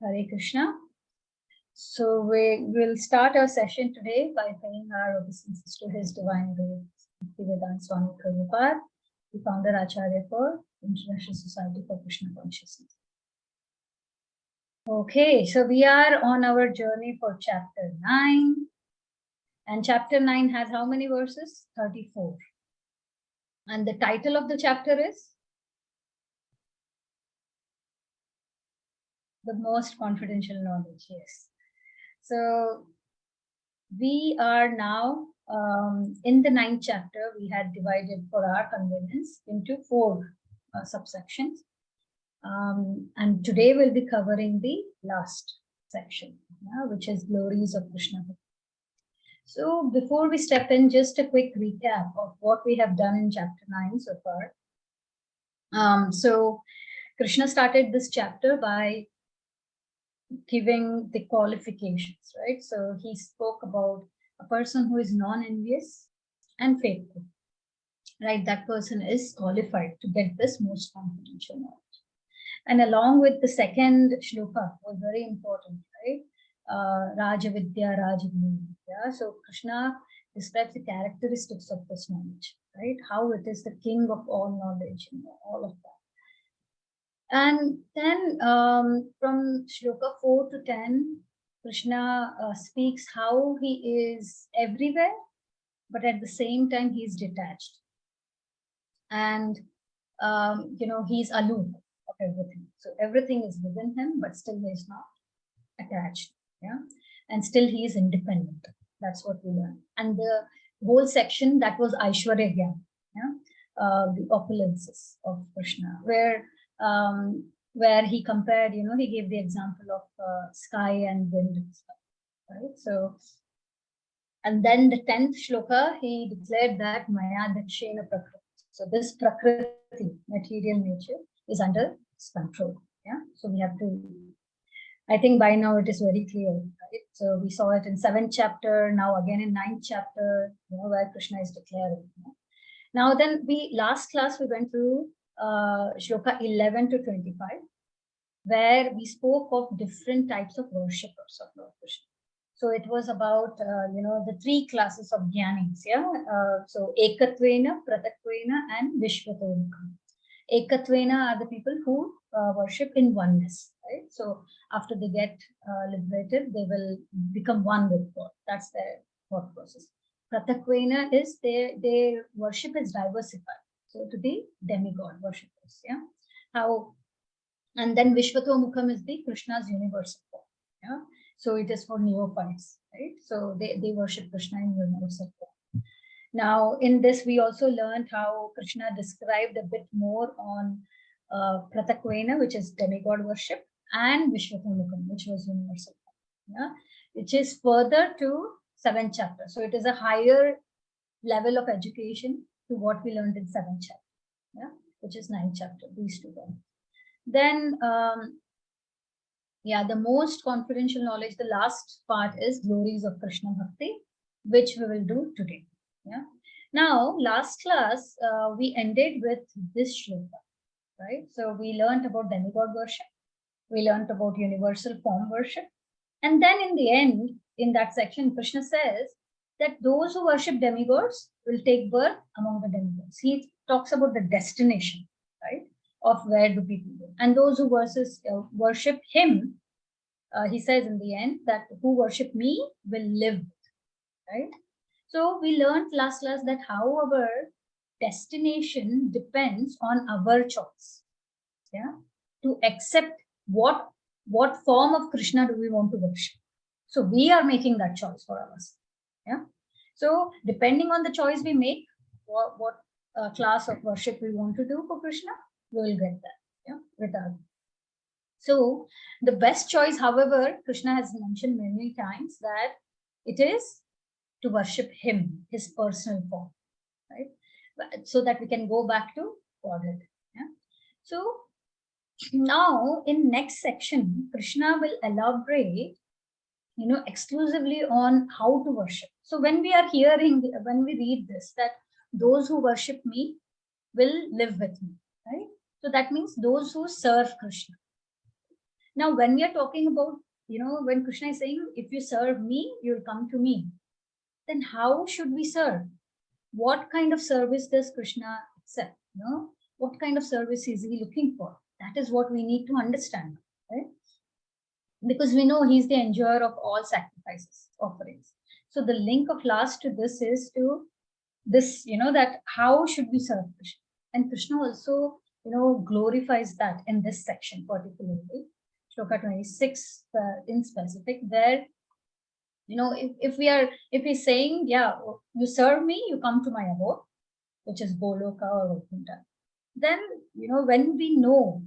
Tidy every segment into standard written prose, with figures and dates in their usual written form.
Hare Krishna. So we will start our session today by paying our obeisances to His Divine Grace, Bhaktivedanta Swami Prabhupada, the founder Acharya for International Society for Krishna Consciousness. Okay, so we are on our journey for chapter 9. And chapter 9 has how many verses? 34. And the title of the chapter is The Most Confidential Knowledge. Yes. So we are now in the 9th chapter. We had divided for our convenience into 4 subsections. And today we'll be covering the last section, which is glories of Krishna. So before we step in, just a quick recap of what we have done in chapter 9 so far. So Krishna started this chapter by giving the qualifications, right? So he spoke about a person who is non-envious and faithful, right? That person is qualified to get this most confidential knowledge. And along with the second shloka was very important, right? Rajavidya, Rajagni. Yeah? So Krishna describes the characteristics of this knowledge, right? How it is the king of all knowledge, all of that. And then from shloka 4 to 10, Krishna speaks how he is everywhere, but at the same time he is detached. And, he's aloof of everything. So everything is within him, but still he is not attached. Yeah. And still he is independent. That's what we learn. And the whole section, that was Aishwarya Gyan, the opulences of Krishna, where he compared, he gave the example of sky and wind and stuff, right? So, and then the 10th shloka, he declared that Maya Dakshena Prakriti. So this Prakriti, material nature, is under his control. Yeah. So we have to, I think by now it is very clear, right? So we saw it in 7th chapter, now again in 9th chapter, where Krishna is declaring. Now then last class we went through shloka 11 to 25, where we spoke of different types of worshippers of Lord Krishna. So it was about, the 3 classes of jnanis, so Ekatvena, Pratatvena, and Vishvatomukha. Ekatvena are the people who worship in oneness, right? So after they get liberated, they will become one with God. That's their thought process. Pratatvena is their worship is diversified. So to be demigod worshippers, and then Vishvatomukham is the Krishna's universal form, So it is for neophytes, right? So they worship Krishna in universal form. Now in this, we also learned how Krishna described a bit more on Pratakvena, which is demigod worship, and Vishvatomukham, which was universal form, which is further to 7th chapter. So it is a higher level of education to what we learned in 7th chapter, which is 9th chapter, these 2 ones. Then, the most confidential knowledge, the last part is glories of Krishna Bhakti, which we will do today. Now, last class, we ended with this shloka, right? So we learned about demigod worship. We learned about universal form worship. And then in the end, in that section, Krishna says that those who worship demigods will take birth among the demigods. He talks about the destination, right, of where do people go. And those who worship him, he says in the end that who worship me will live, right? So we learned last class that how our destination depends on our choice, to accept what form of Krishna do we want to worship. So we are making that choice for us. So depending on the choice we make, what class of worship we want to do for Krishna, we will get that, without. So the best choice, however, Krishna has mentioned many times that it is to worship him, his personal form, right? So that we can go back to Godhead. So now in next section, Krishna will elaborate, exclusively on how to worship. So when we are when we read this, that those who worship me will live with me, right? So that means those who serve Krishna. Now, when we are talking about, when Krishna is saying, if you serve me, you'll come to me, then how should we serve? What kind of service does Krishna accept? What kind of service is he looking for? That is what we need to understand, right? Because we know he's the enjoyer of all sacrifices, offerings. So the link of last to this is to this, that how should we serve Krishna? And Krishna also, glorifies that in this section particularly, Shloka 26 in specific, where, if he's saying, yeah, you serve me, you come to my abode, which is Goloka or Vaikuntha, then, when we know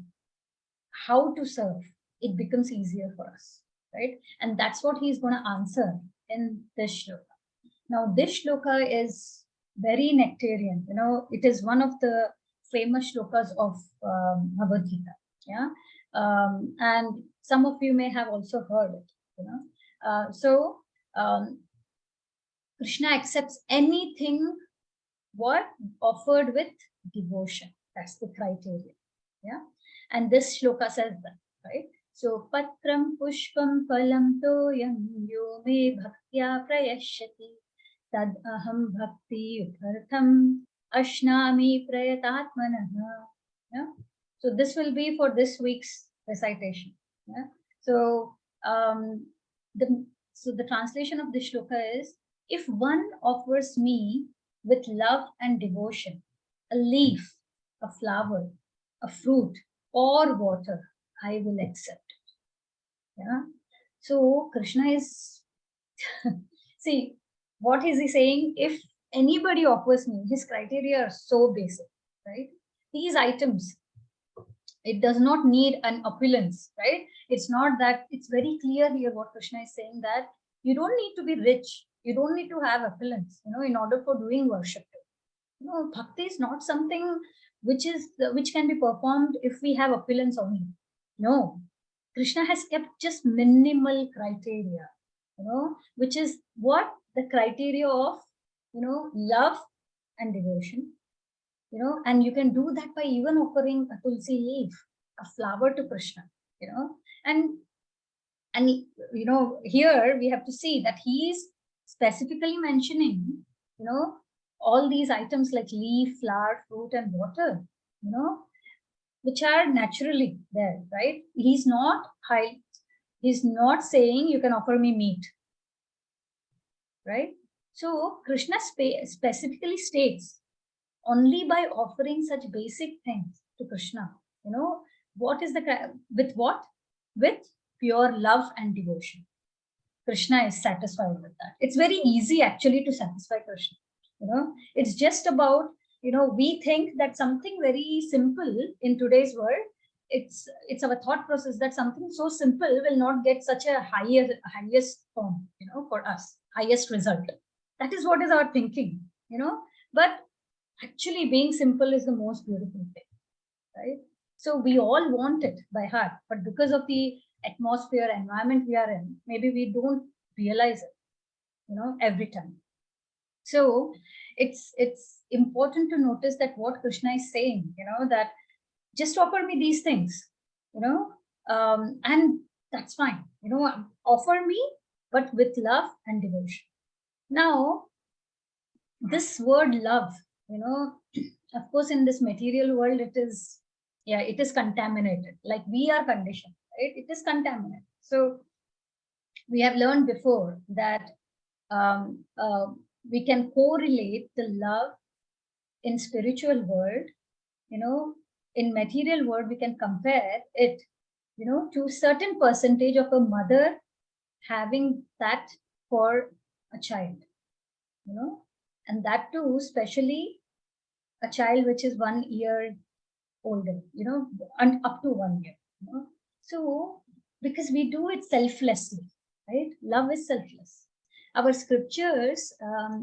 how to serve, it becomes easier for us, right? And that's what he's going to answer in this shloka. Now, this shloka is very nectarian. It is one of the famous shlokas of Bhagavad Gita. Yeah, and some of you may have also heard it. So Krishna accepts anything what offered with devotion. That's the criteria. Yeah, and this shloka says that, right? So patram pushpam phalam toyam yo me bhaktya prayashyati tad aham bhakti uthartham ashnami prayatatmanah. Yeah. So this will be for this week's recitation. Yeah. So the translation of this shloka is, if one offers me with love and devotion a leaf, a flower, a fruit, or water, I will accept it. Yeah. So Krishna is see, what is he saying? If anybody offers me, his criteria are so basic, right? These items, it does not need an opulence, right? It's not that, it's very clear here what Krishna is saying, that you don't need to be rich, you don't need to have opulence, in order for doing worship. Bhakti is not something which can be performed if we have opulence only. No, Krishna has kept just minimal criteria, which is what the criteria of, love and devotion, and you can do that by even offering a tulsi leaf, a flower to Krishna, and here we have to see that he is specifically mentioning, all these items like leaf, flower, fruit, and water, which are naturally there, right? He's not saying you can offer me meat, right? So Krishna specifically states, only by offering such basic things to Krishna, what is with what? With pure love and devotion. Krishna is satisfied with that. It's very easy actually to satisfy Krishna. It's just about, we think that something very simple in today's world, it's our thought process that something so simple will not get such a highest form, for us, highest result. That is what is our thinking, but actually being simple is the most beautiful thing, right? So we all want it by heart, but because of the atmosphere, environment we are in, maybe we don't realize it, every time. So it's important to notice that what Krishna is saying, that just offer me these things, and that's fine, offer me, but with love and devotion. Now, this word love, of course, in this material world, it is contaminated. Like we are conditioned, right? It is contaminated. So we have learned before that we can correlate the love in spiritual world, in material world, we can compare it, to certain percentage of a mother having that for a child, and that too, especially a child which is 1 year older, and up to 1 year. So because we do it selflessly, right? Love is selfless. Our scriptures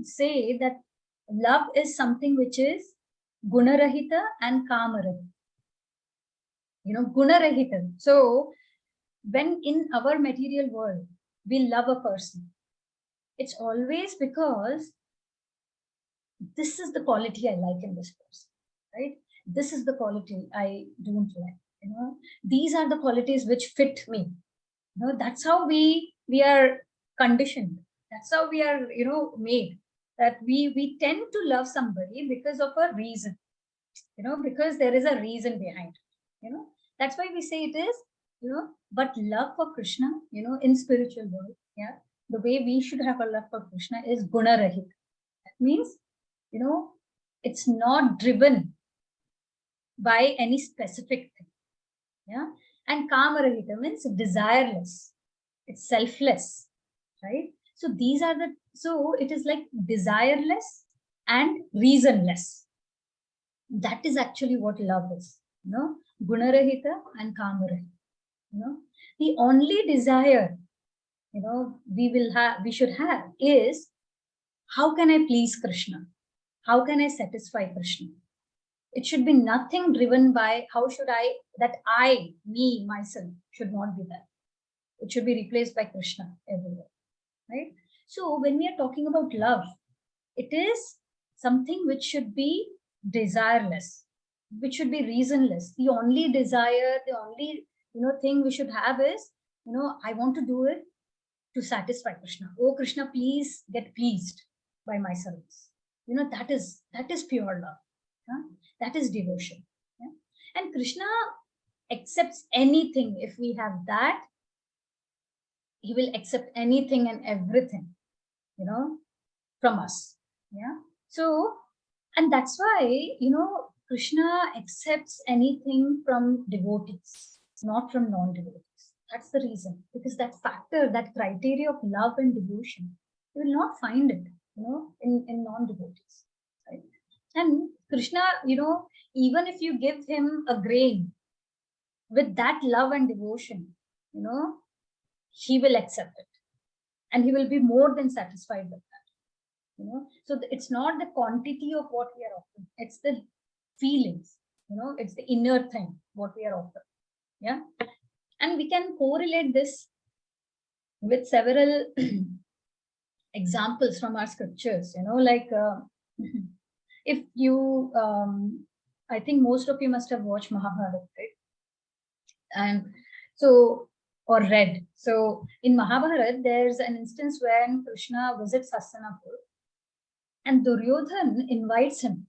say that love is something which is gunarahita and kamarahita. Gunarahita. So when in our material world we love a person, it's always because this is the quality I like in this person, right? This is the quality I don't like. These are the qualities which fit me. That's how we are conditioned. That's how we are, made. That we tend to love somebody because of a reason, because there is a reason behind it. That's why we say it is, but love for Krishna, in spiritual world, yeah, the way we should have a love for Krishna is guna rahit. That means, it's not driven by any specific thing. Yeah. And kama rahita means desireless. It's selfless, right? So these are the, so it is like desireless and reasonless. That is actually what love is, gunarahita and kamarahita. The only desire, we should have is, how can I please Krishna? How can I satisfy Krishna? It should be nothing driven by how should I, that I, me, myself should not be there. It should be replaced by Krishna everywhere, right? So when we are talking about love, it is something which should be desireless, which should be reasonless. The only desire, the only, thing we should have is, I want to do it to satisfy Krishna. Oh Krishna, please get pleased by my service. That is pure love. Huh? That is devotion. Yeah? And Krishna accepts anything. If we have that, he will accept anything and everything, from us. Yeah. So, and that's why, Krishna accepts anything from devotees, not from non-devotees. That's the reason, because that factor, that criteria of love and devotion, you will not find it, in non-devotees, right? And Krishna, even if you give him a grain with that love and devotion, he will accept it, and he will be more than satisfied with that. So it's not the quantity of what we are offering, it's the feelings, it's the inner thing what we are offering. Yeah. And we can correlate this with several examples from our scriptures, like if you I think most of you must have watched Mahabharata, right? And so, or read. So in Mahabharata, there's an instance when Krishna visits Hastinapur, and Duryodhan invites him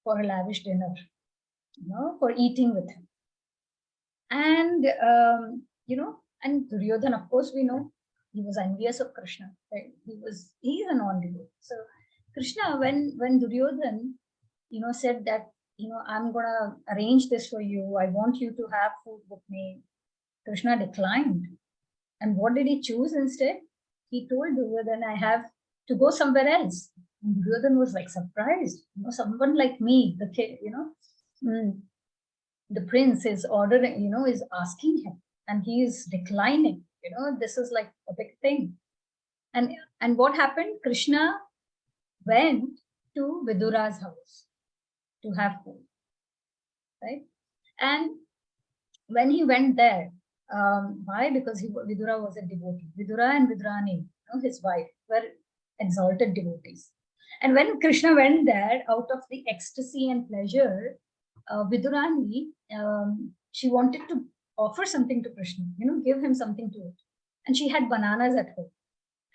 for a lavish dinner, for eating with him. And, and Duryodhan, of course, we know he was envious of Krishna, right? He's a non-devotee. So Krishna, when Duryodhan, said that, I'm going to arrange this for you, I want you to have food with me, Krishna declined. And what did he choose instead? He told Duryodhan, I have to go somewhere else. And Duryodhan was like surprised. Someone like me, the kid, the prince is ordering, is asking him, and he is declining. This is like a big thing. And what happened? Krishna went to Vidura's house to have food, right? And when he went there, why? Because Vidura was a devotee. Vidura and Vidrani, his wife, were exalted devotees. And when Krishna went there, out of the ecstasy and pleasure, Vidurani, she wanted to offer something to Krishna, give him something to eat. And she had bananas at home.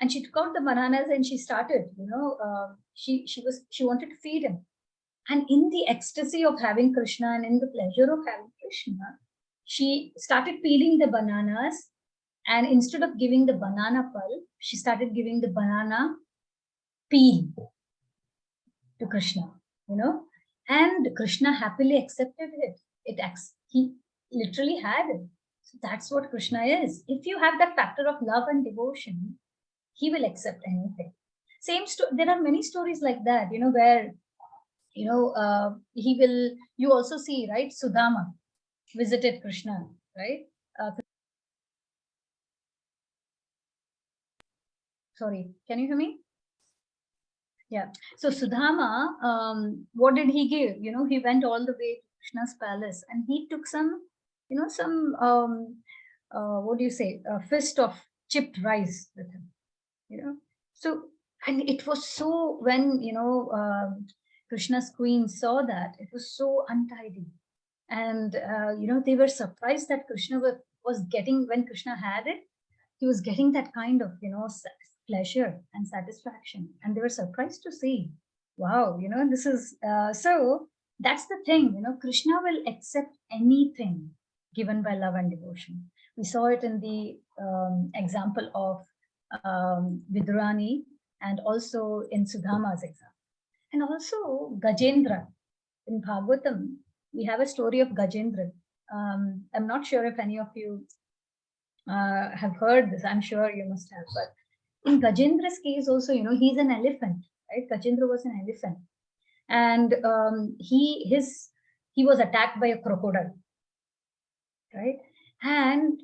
And she took out the bananas and she started, she wanted to feed him. And in the ecstasy of having Krishna and in the pleasure of having Krishna, she started peeling the bananas. And instead of giving the banana pulp, she started giving the banana peel to Krishna, and Krishna happily accepted it. He literally had it. So that's what Krishna is. If you have that factor of love and devotion, he will accept anything. There are many stories like that, where, he will, you also see, right? Sudama visited Krishna, right? Sorry, can you hear me? Yeah. So Sudama, what did he give? He went all the way to Krishna's palace, and he took some, what do you say, a fist of chipped rice with him. So, and it was so, when Krishna's queen saw that, it was so untidy, And they were surprised that Krishna was getting, when Krishna had it, he was getting that kind of pleasure and satisfaction, and they were surprised to see, wow, this is so that's the thing, Krishna will accept anything given by love and devotion. We saw it in the example of Vidurani, and also in Sudhama's example, and also Gajendra in Bhagavatam. We have a story of Gajendra. I'm not sure if any of you have heard this. I'm sure you must have. But in Gajendra's case, also, he's an elephant, right? Gajendra was an elephant, and he was attacked by a crocodile, right? And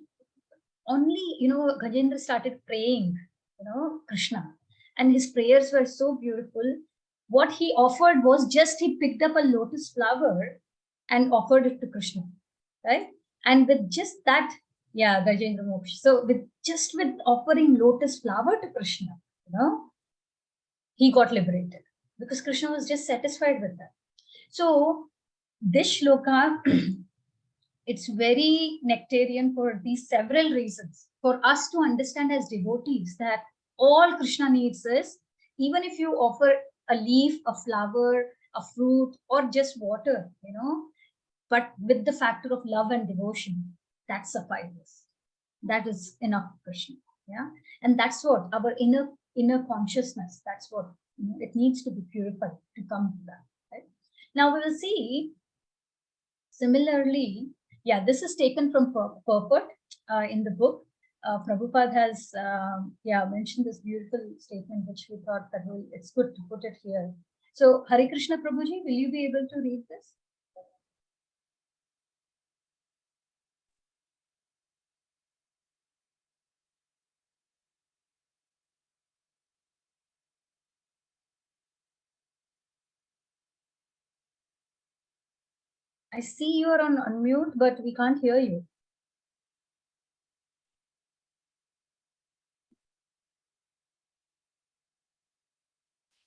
only Gajendra started praying, Krishna, and his prayers were so beautiful. What he offered was just, he picked up a lotus flower and offered it to Krishna, right? And with just that, yeah, Gajendra Moksha. So with offering lotus flower to Krishna, he got liberated, because Krishna was just satisfied with that. So this shloka, it's very nectarian for these several reasons, for us to understand as devotees that all Krishna needs is, even if you offer a leaf, a flower, a fruit, or just water, but with the factor of love and devotion, that suffices. That is enough for Krishna. Yeah. And that's what our inner consciousness, that's what it needs to be purified to come to that. Right? Now we will see similarly, yeah, this is taken from purport in the book. Prabhupada has mentioned this beautiful statement, which we thought that it's good to put it here. So Hare Krishna Prabhuji, will you be able to read this? I see you are on unmute, but we can't hear you.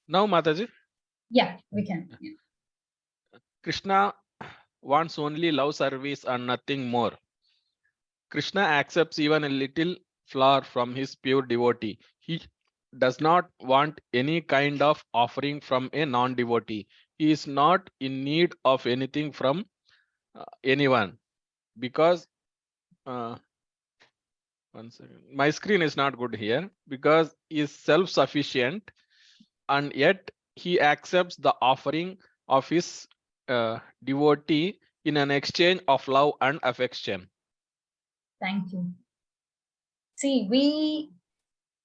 Now, Mataji? Yeah, we can. Yeah. Krishna wants only love service and nothing more. Krishna accepts even a little flower from his pure devotee. He does not want any kind of offering from a non-devotee. He is not in need of anything from anyone, because one second, my screen is not good here, because he is self-sufficient, and yet he accepts the offering of his devotee in an exchange of love and affection. Thank you. See, we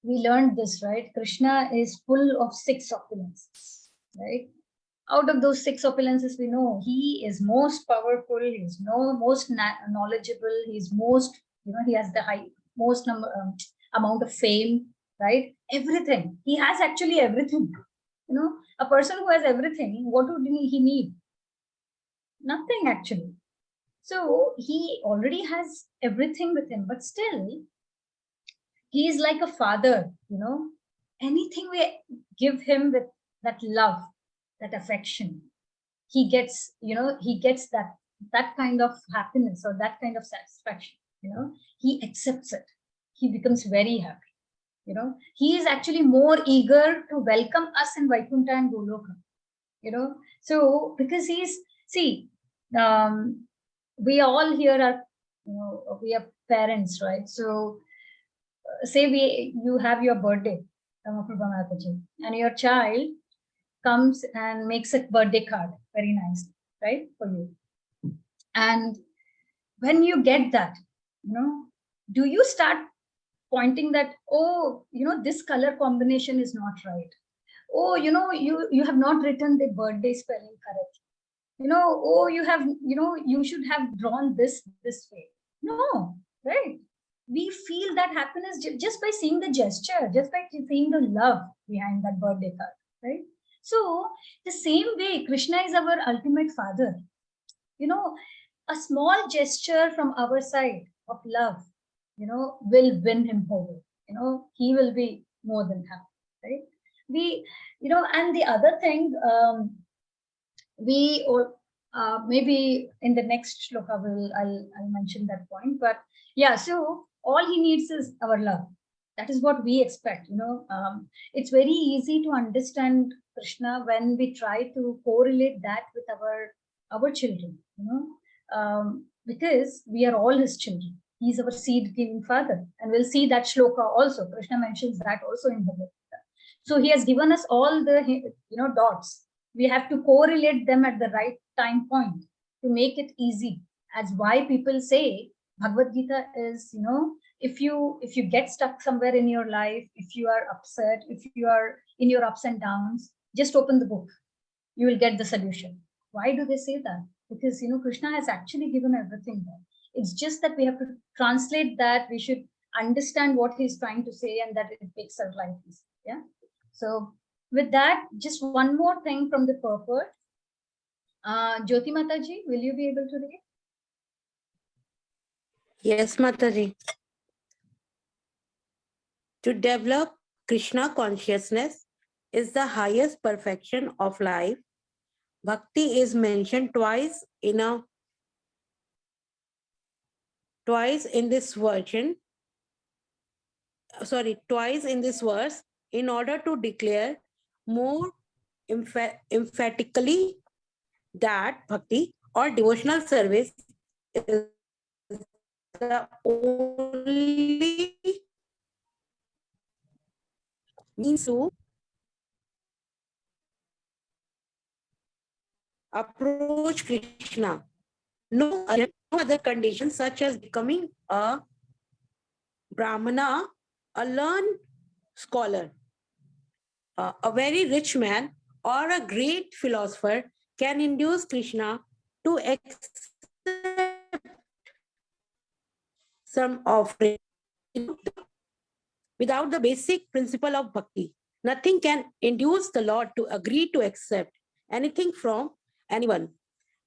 learned this, right? Krishna is full of 6 opulences, right? Out of those 6 opulences, we know he is most powerful, he's most knowledgeable, he's most, he has the most amount of fame, right? Everything. He has actually everything. A person who has everything, what would he need? Nothing, actually. So he already has everything with him, but still, he is like a father, anything we give him with that love, that affection, he gets, he gets that kind of happiness or that kind of satisfaction, he accepts it. He becomes very happy, he is actually more eager to welcome us in Vaikuntha and Goloka, so because we all here are, we are parents, right? So say you have your birthday, and your child comes and makes a birthday card, very nice, right, for you. And when you get that, do you start pointing that, oh, this color combination is not right, oh, you have not written the birthday spelling correctly, oh, you should have drawn this way. No, right? We feel that happiness just by seeing the gesture, just by seeing the love behind that birthday card, right? So the same way, Krishna is our ultimate father. A small gesture from our side of love, will win him over. He will be more than happy, right? And the other thing, we, or Maybe in the next shloka I'll mention that point. But yeah, so all he needs is our love. That is what we expect. It's very easy to understand Krishna when we try to correlate that with our children. Because we are all his children. He's our seed-giving father, and we'll see that shloka also. Krishna mentions that also in the book. So he has given us all the dots. We have to correlate them at the right time point to make it easy. As why people say Bhagavad Gita is, if you get stuck somewhere in your life, if you are upset, if you are in your ups and downs, just open the book. You will get the solution. Why do they say that? Because Krishna has actually given everything there. It's just that we have to translate that. We should understand what he's trying to say, and that it makes our life easy. Yeah. So with that, just one more thing from the purport. Jyoti Mataji, will you be able to read? Yes, Mataji. To develop Krishna consciousness is the highest perfection of life. Bhakti is mentioned twice in this version. Twice in this verse, in order to declare more emphatically that bhakti or devotional service is the only means to approach Krishna. No other conditions, such as becoming a Brahmana, a learned scholar, a very rich man, or a great philosopher can induce Krishna to accept some offering without the basic principle of bhakti. Nothing can induce the Lord to agree to accept anything from anyone.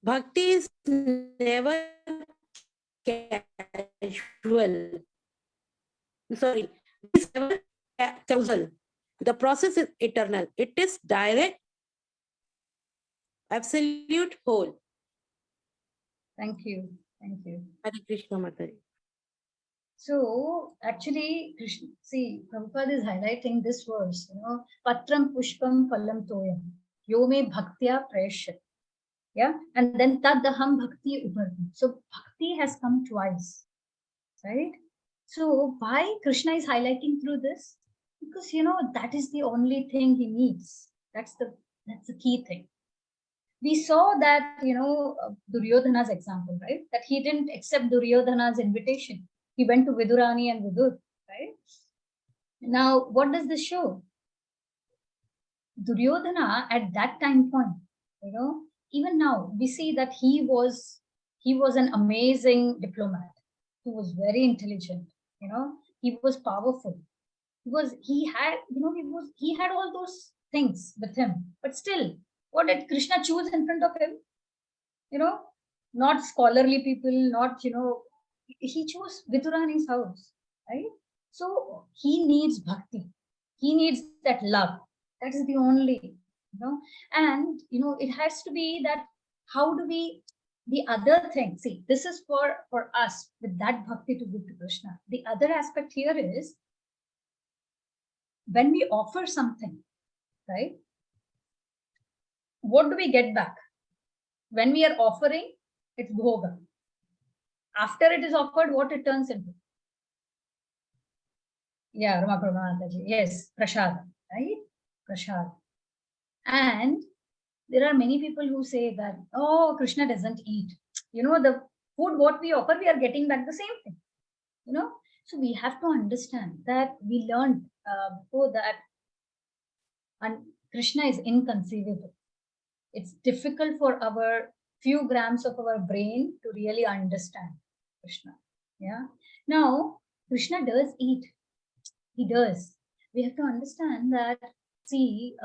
Bhakti is never casual. Sorry, it's never causal. The process is eternal. It is direct, absolute, whole. Thank you. Thank you. Hare Krishna Mataji. So actually, Krishna, see, Prabhupada is highlighting this verse, Patram Pushpam Phalam Toyam, Yome Bhaktya Prayashat. Yeah, and then Tadaham Bhakti Ubhartam. So Bhakti has come twice, right? So why Krishna is highlighting through this? Because that is the only thing he needs. That's the key thing. We saw that Duryodhana's example, right? That he didn't accept Duryodhana's invitation. He went to Vidurani and Vidur, right? Now, what does this show? Duryodhana at that time point, even now we see that he was an amazing diplomat. He was very intelligent. He was powerful. He had all those things with him. But still, what did Krishna choose in front of him? Not scholarly people, not he chose Vidurani's house, right? So he needs bhakti. He needs that love. That is the only, and it has to be that how do we the other thing, see, this is for us with that bhakti to give to Krishna. The other aspect here is when we offer something, right? What do we get back? When we are offering, it's bhoga. After it is offered, what it turns into? Yeah, Rama Prabhataji. Yes, prasad, right? Prasad. And there are many people who say that, oh, Krishna doesn't eat. The food what we offer, we are getting back the same thing. So we have to understand that we learned before that, and Krishna is inconceivable. It's difficult for our few grams of our brain to really understand Krishna. Yeah. Now, Krishna does eat. He does. We have to understand that, see,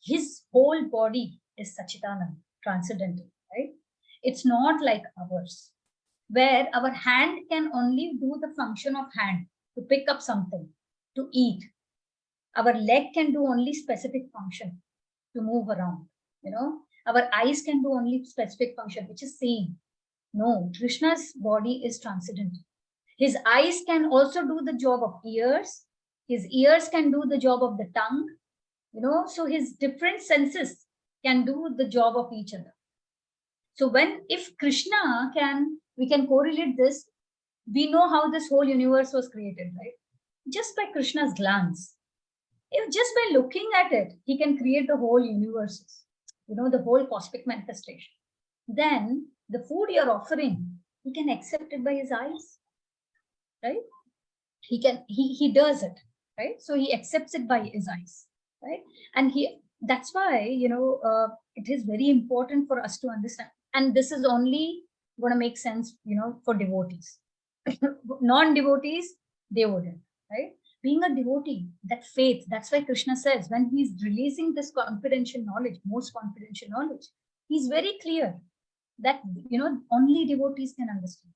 his whole body is Sachitananda, transcendental, right? It's not like ours, where our hand can only do the function of hand to pick up something, to eat. Our leg can do only specific function to move around, Our eyes can do only specific function, which is seeing. No, Krishna's body is transcendental. His eyes can also do the job of ears. His ears can do the job of the tongue. So his different senses can do the job of each other. So if Krishna we can correlate this, we know how this whole universe was created, right? Just by Krishna's glance. If just by looking at it, he can create the whole universes, the whole cosmic manifestation. Then the food you're offering, he can accept it by his eyes, right? He does it, right? So he accepts it by his eyes, right? And that's why, it is very important for us to understand. And this is only going to make sense, for devotees. Non-devotees, they wouldn't, right? Being a devotee, that faith, that's why Krishna says when he's releasing this confidential knowledge, most confidential knowledge, he's very clear that, only devotees can understand.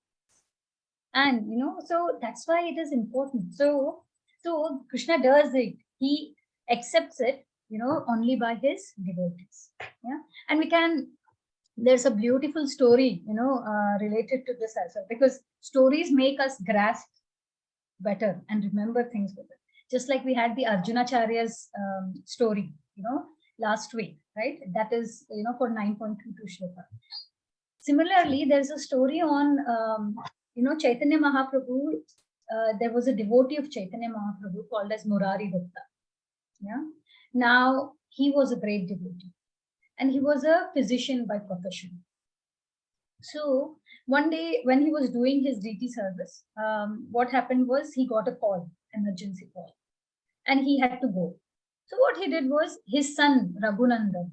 And, so that's why it is important. So Krishna does it. He accepts it, only by his devotees. Yeah. And there's a beautiful story, related to this as well, because stories make us grasp better and remember things better. Just like we had the Arjunacharya's story, last week, right? That is, for 9.22 shloka. Similarly, there's a story on, Chaitanya Mahaprabhu. There was a devotee of Chaitanya Mahaprabhu called as Murari Gupta. Yeah. Now, he was a great devotee and he was a physician by profession. So one day when he was doing his deity service, what happened was he got a call, emergency call, and he had to go. So what he did was his son Raghunandan,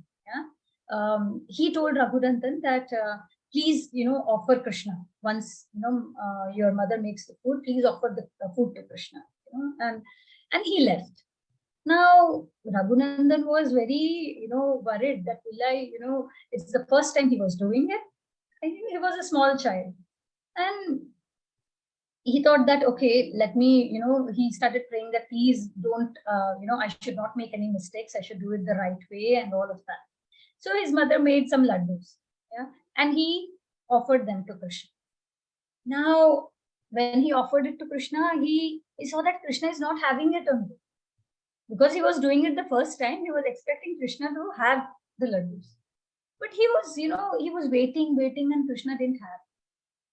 he told Raghunandan that please, offer Krishna once, your mother makes the food. Please offer the food to Krishna, and he left. Now, Raghunandan was very, worried that will it's the first time he was doing it. I think he was a small child. And he thought that, okay, let me, he started praying that please don't, I should not make any mistakes. I should do it the right way and all of that. So his mother made some laddus, and he offered them to Krishna. Now, when he offered it to Krishna, he saw that Krishna is not having it only. Because he was doing it the first time, he was expecting Krishna to have the laddus. But he was, he was waiting, and Krishna didn't have.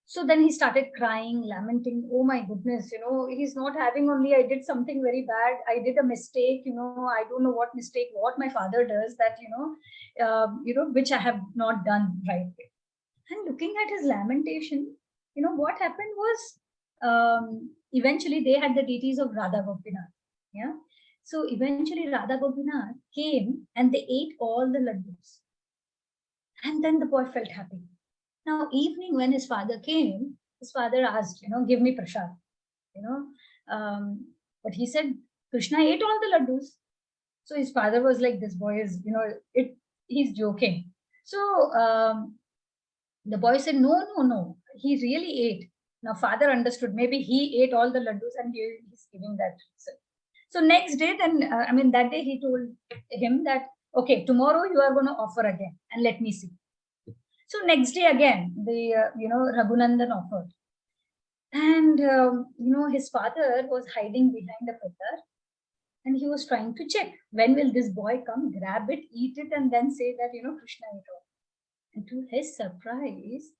So then he started crying, lamenting, oh my goodness, he's not having only, I did something very bad. I did a mistake, I don't know what mistake, what my father does that, which I have not done right way. And looking at his lamentation, what happened was, eventually they had the deities of Radha Gopinath. Yeah. So eventually Radha Gopinath came and they ate all the laddus. And then the boy felt happy. Now, evening when his father came, his father asked, give me prasad, but he said, Krishna ate all the laddus. So his father was like, this boy is, he's joking. So the boy said, no, he really ate. Now, father understood, maybe he ate all the laddus and he's giving that. So next day, then, that day he told him that, okay, tomorrow you are going to offer again and let me see. So next day again, the, Raghunandan offered. And, his father was hiding behind a pillar and he was trying to check when will this boy come, grab it, eat it, and then say that, Krishna ate all. And to his surprise,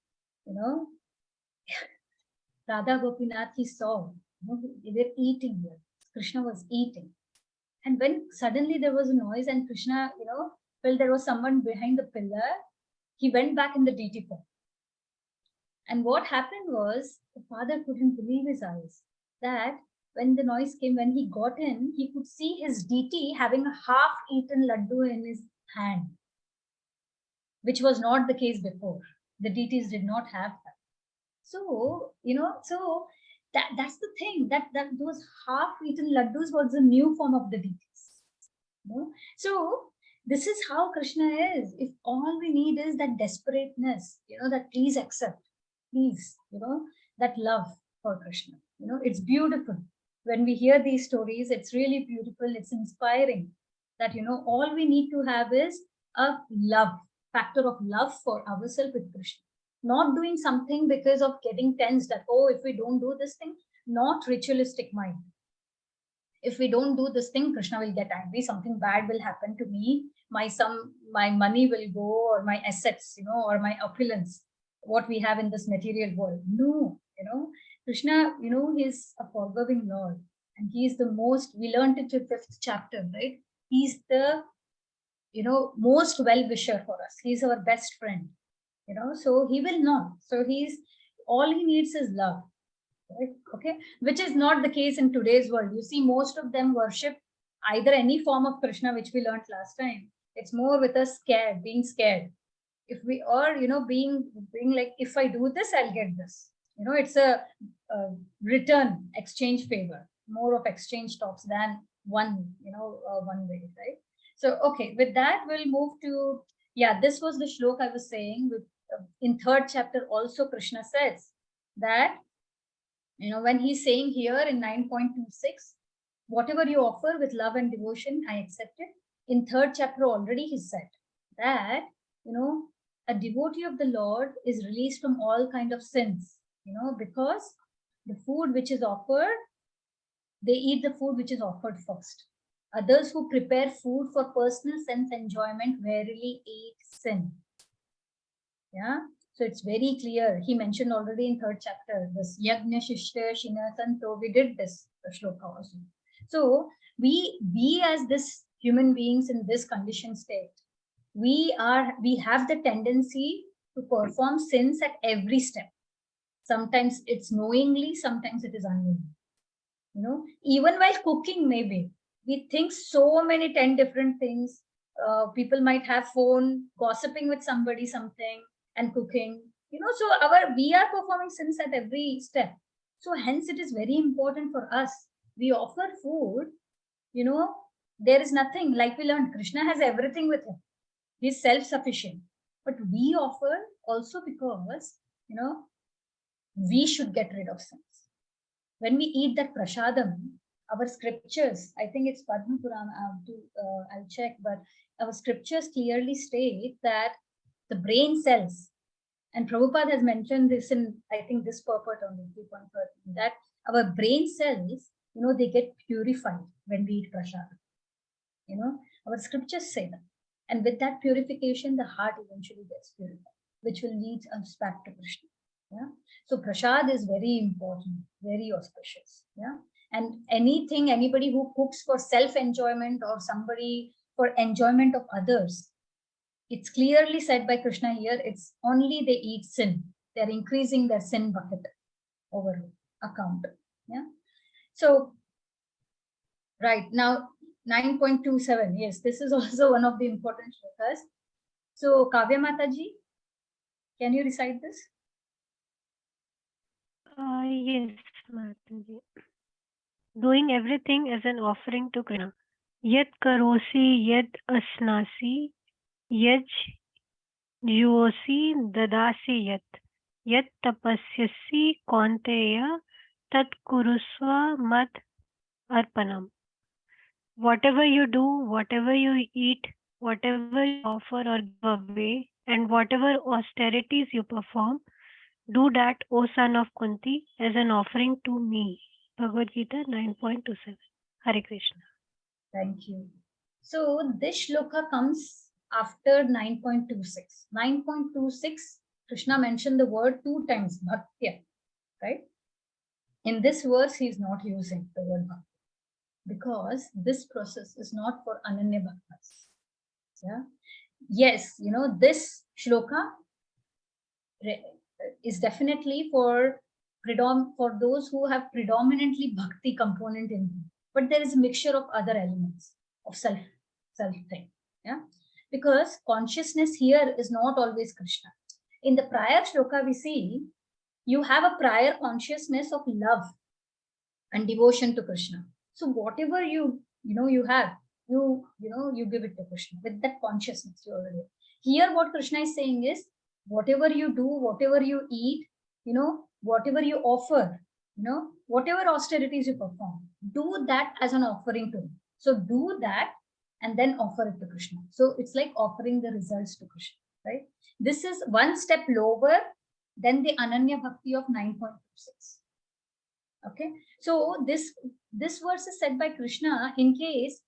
Radha Gopinath, he saw, they were eating here. Krishna was eating. And when suddenly there was a noise and Krishna, felt there was someone behind the pillar, he went back in the deity form. And what happened was the father couldn't believe his eyes that when the noise came, when he got in, he could see his deity having a half-eaten laddu in his hand, which was not the case before. The deities did not have that. So, so that's the thing, that those half-eaten laddus was the new form of the deities. So this is how Krishna is. If all we need is that desperateness, that please accept, please, that love for Krishna. It's beautiful. When we hear these stories, it's really beautiful. It's inspiring that, all we need to have is a love factor of love for ourselves with Krishna. Not doing something because of getting tense that, oh, if we don't do this thing, not ritualistic mind. If we don't do this thing, Krishna will get angry, something bad will happen to me, my money will go, or my assets, or my opulence, what we have in this material world. No, Krishna, he's a forgiving Lord, and he's the most, we learned it in 5th chapter, right? He's the most well-wisher for us. He's our best friend, so he will not. So all he needs is love. Right? Okay, which is not the case in today's world. You see, most of them worship either any form of Krishna, which we learned last time. It's more with us scared, being scared. If we are, being like, if I do this, I'll get this. It's a return exchange favor, more of exchange talks than one way, right? So, okay, with that, we'll move to, this was the shlok I was saying. With in 3rd chapter, also Krishna says that, when he's saying here in 9.26, whatever you offer with love and devotion, I accept it. In 3rd chapter already, he said that, a devotee of the Lord is released from all kind of sins, because the food which is offered, they eat the food which is offered first. Others who prepare food for personal sense enjoyment verily eat sin. Yeah. So it's very clear. He mentioned already in 3rd chapter, this Yagna Shishta Shina Santo. We did this shloka also. So we as this human beings in this conditioned state, we have the tendency to perform sins at every step. Sometimes it's knowingly, sometimes it is unknowingly. Even while cooking, maybe we think so many 10 different things. People might have phone gossiping with somebody, something, and cooking, so we are performing sins at every step. So hence it is very important for us. We offer food, there is nothing, like we learned, Krishna has everything with him. He's self-sufficient. But we offer also because, we should get rid of sins. When we eat that prasadam, our scriptures, I think it's Padma Purana, I'll check, but our scriptures clearly state that the brain cells, and Prabhupada has mentioned this in, I think, this purport on 3.13, that our brain cells, they get purified when we eat prasadam. Our scriptures say that. And with that purification, the heart eventually gets purified, which will lead us back to Krishna. Yeah. So prasad is very important, very auspicious. Yeah. And anybody who cooks for self-enjoyment or somebody for enjoyment of others, it's clearly said by Krishna here, it's only they eat sin. They're increasing their sin bucket over account. Yeah. So, right now, 9.27. Yes, this is also one of the important shlokas. So, Kavya Mataji, can you recite this? Yes, Mataji. Doing everything as an offering to Krishna. Yat karosi, yat asnasi, yat juosi, dadasi yat. Yat tapasyasi kaunteya, tat kurusva mat arpanam. Whatever you do, whatever you eat, whatever you offer or give away, and whatever austerities you perform, do that, O son of Kunti, as an offering to me. Bhagavad Gita 9.27. Hare Krishna. Thank you. So this shloka comes after 9.26. 9.26, Krishna mentioned the word 2 times, bhaktya, right? In this verse, he is not using the word bhakti because this process is not for ananya bhaktas. Yeah. Yes, this shloka is definitely for those who have predominantly bhakti component in them, but there is a mixture of other elements of self thing. Yeah, because consciousness here is not always Krishna. In the prior shloka, we see you have a prior consciousness of love and devotion to Krishna. So whatever you have, you give it to Krishna with that consciousness you already. Here, what Krishna is saying is, whatever you do, whatever you eat, whatever you offer, whatever austerities you perform, do that as an offering to him. So do that and then offer it to Krishna. So it's like offering the results to Krishna. right? This is one step lower than the Ananya Bhakti of 9.26. Okay, so this verse is said by Krishna in case,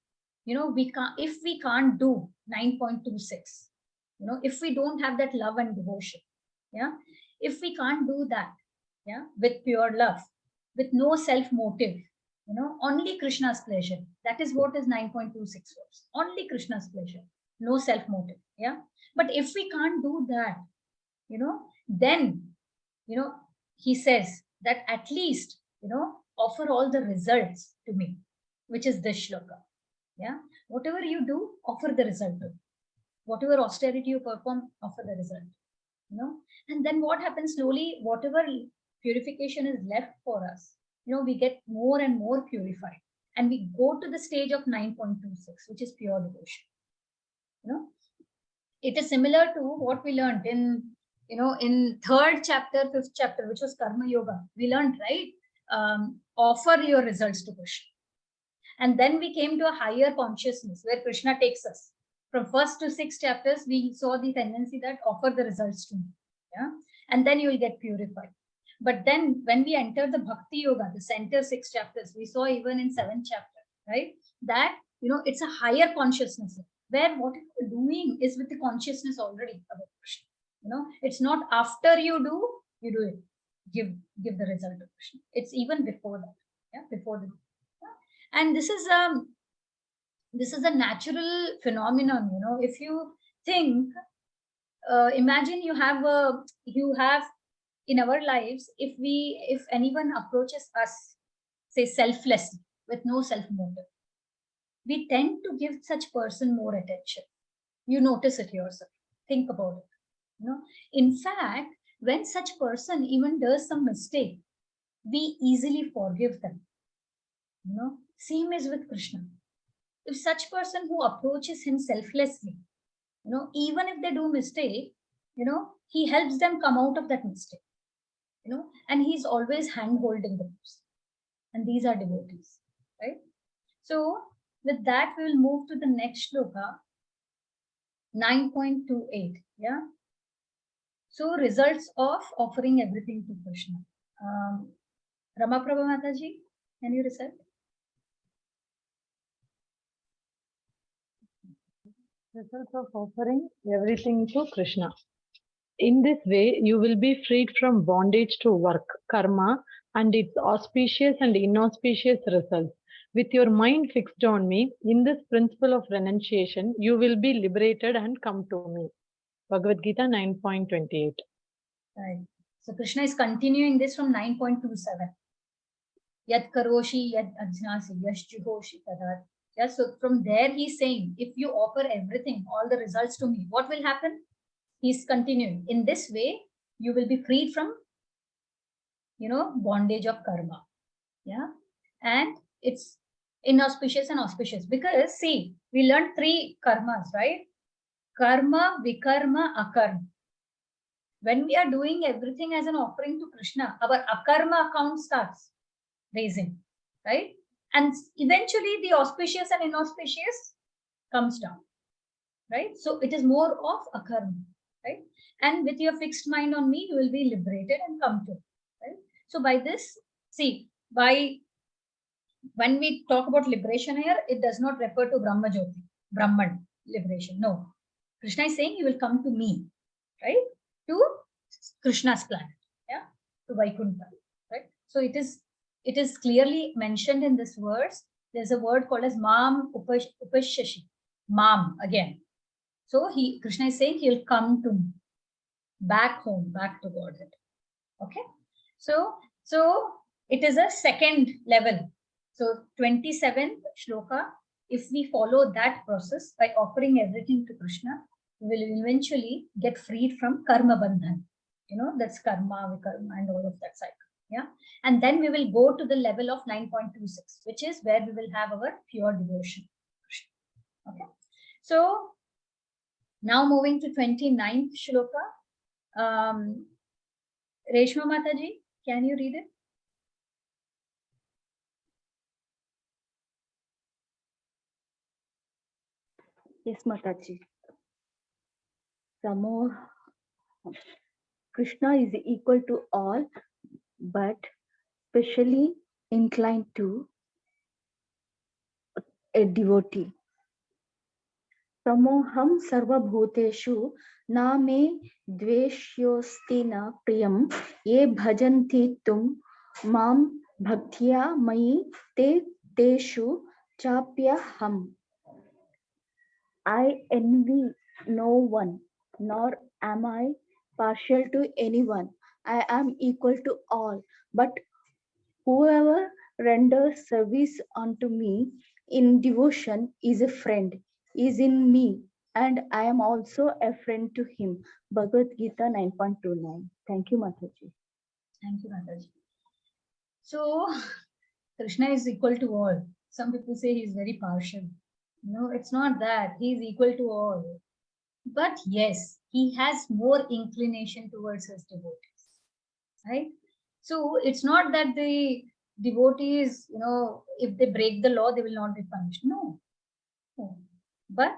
we can't, if we can't do 9.26, if we don't have that love and devotion, yeah, if we can't do that, yeah, with pure love, with no self motive, only Krishna's pleasure. That is what is 9.26 verse. Only Krishna's pleasure, no self motive, yeah. But if we can't do that, then, he says that at least, offer all the results to me, which is this shloka. Yeah. Whatever you do, offer the result. Whatever austerity you perform, offer the result. And then what happens slowly, whatever purification is left for us, we get more and more purified. And we go to the stage of 9.26, which is pure devotion. It is similar to what we learned in third chapter, fifth chapter, which was Karma Yoga. We learned, right? Offer your results to Krishna. And then we came to a higher consciousness where Krishna takes us. From first to six chapters, we saw the tendency that offer the results to me. Yeah. And then you will get purified. But then when we enter the Bhakti Yoga, the center six chapters, we saw even in seventh chapter, right? That, it's a higher consciousness where what you're doing is with the consciousness already about Krishna. It's not after you do it, give the result of Krishna. It's even before that, yeah, before the, yeah? And this is a natural phenomenon. If you think, imagine you have in our lives, if anyone approaches us, say selflessly, with no self motive, we tend to give such person more attention. You notice it yourself. Think about it. In fact, when such person even does some mistake, we easily forgive them. Same is with Krishna. If such person who approaches him selflessly, even if they do mistake, he helps them come out of that mistake. And he's always hand holding them. And these are devotees, right? So with that, we will move to the next shloka, 9.28. Yeah. So results of offering everything to Krishna. Rama Prabha Mataji, can you recite? Results of offering everything to Krishna. In this way, you will be freed from bondage to work, karma, and its auspicious and inauspicious results. With your mind fixed on me, in this principle of renunciation, you will be liberated and come to me. Bhagavad Gita 9.28. Right. So Krishna is continuing this from 9.27. Yad karoshi, yad ajnasi, yash juhoshi tadat. Yeah, so from there he's saying, if you offer everything, all the results to me, what will happen? He's continuing. In this way, you will be freed from, bondage of karma. Yeah. And it's inauspicious and auspicious. Because, see, we learned three karmas, right? Karma, vikarma, akarma. When we are doing everything as an offering to Krishna, our akarma account starts raising, right? And eventually the auspicious and inauspicious comes down, right? So it is more of akarma, right? And with your fixed mind on me, you will be liberated and come to, right? So by this, see, when we talk about liberation here, it does not refer to Brahma Jyoti, Brahman liberation. No. Krishna is saying you will come to me, right? To Krishna's planet, yeah, to Vaikuntha, right? So it is clearly mentioned in this verse. There's a word called as Mam Upashashi. Mam again. So Krishna is saying he'll come to me, back home, back to Godhead. Okay. So it is a second level. So 27th shloka, if we follow that process by offering everything to Krishna, we will eventually get freed from karma bandhan. That's karma, vikarma, and all of that cycle. Yeah. And then we will go to the level of 9.26, which is where we will have our pure devotion. Okay. So now moving to 29th shloka. Reshma Mataji, can you read it? Yes, Mataji. Samo, Krishna is equal to all, but specially inclined to a devotee. Samoham sarvabhuteshu na me dveshyosti na priyam ye bhajanti tum mam bhaktya mayi te teshu chapyaham. I envy no one, nor am I partial to anyone. I am equal to all, but whoever renders service unto me in devotion is a friend, is in me, and I am also a friend to him. Bhagavad Gita 9.29. Thank you, Mataji. Thank you, Mataji. So, Krishna is equal to all. Some people say he's very partial. No, it's not that. He's equal to all. But yes, he has more inclination towards his devotees. Right? So, it's not that the devotees, if they break the law, they will not be punished. No. No. But,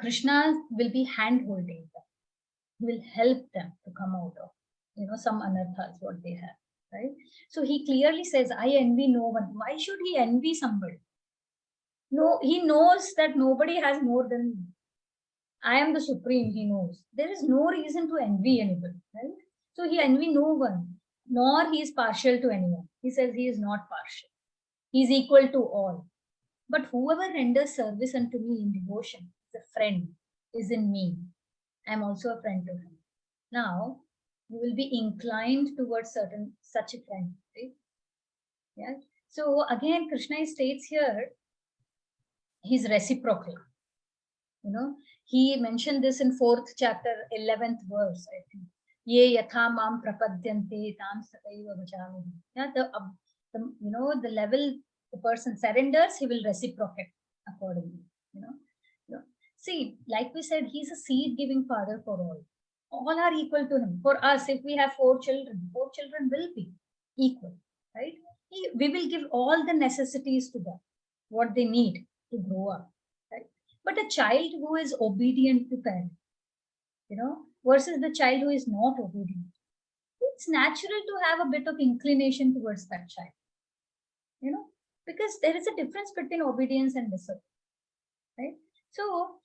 Krishna will be hand holding them. He will help them to come out of, some anarthas, what they have. Right? So he clearly says, I envy no one. Why should he envy somebody? No, he knows that nobody has more than me. I am the supreme, he knows. There is no reason to envy anybody, right? So he envy no one, nor he is partial to anyone. He says he is not partial. He is equal to all. But whoever renders service unto me in devotion is a friend, is in me. I am also a friend to him. Now, you will be inclined towards such a friend, right? Yeah. So again, Krishna states here, he's reciprocal. He mentioned this in 4th chapter, 11th verse, I think. Ye yatha mam prapadyante tam sataiva vachami. Yeah, the level the person surrenders, he will reciprocate accordingly. See, like we said, he's a seed-giving father for all. All are equal to him. For us, if we have 4 children will be equal, right? We will give all the necessities to them, what they need to grow up, right? But a child who is obedient to parent, versus the child who is not obedient, it's natural to have a bit of inclination towards that child, because there is a difference between obedience and discipline, right? So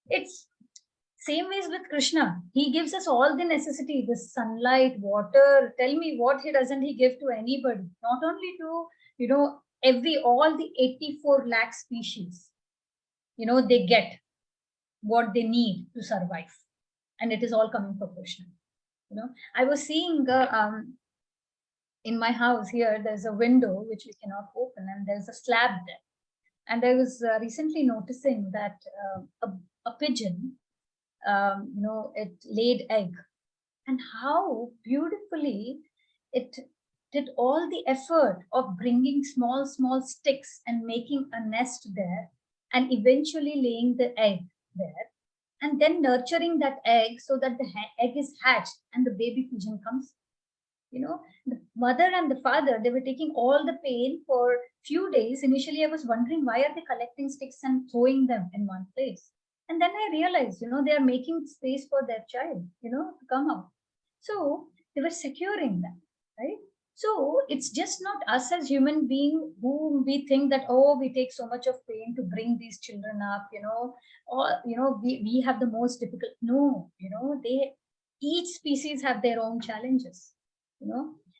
it's same ways with Krishna. He gives us all the necessity, the sunlight, water. Tell me what doesn't he give to anybody? Not only to, all the 84 lakh species, they get what they need to survive. And it is all coming from Krishna. I was seeing in my house here, there's a window which we cannot open, and there's a slab there. And I was recently noticing that a pigeon, it laid egg, and how beautifully it did all the effort of bringing small sticks and making a nest there, and eventually laying the egg there, and then nurturing that egg so that the egg is hatched and the baby pigeon comes. The mother and the father, they were taking all the pain for few days. Initially, I was wondering, why are they collecting sticks and throwing them in one place? And then I realized, they are making space for their child, to come out. So they were securing that, right? So it's just not us as human beings who we think that, oh, we take so much of pain to bring these children up, or, we have the most difficult. No, each species have their own challenges,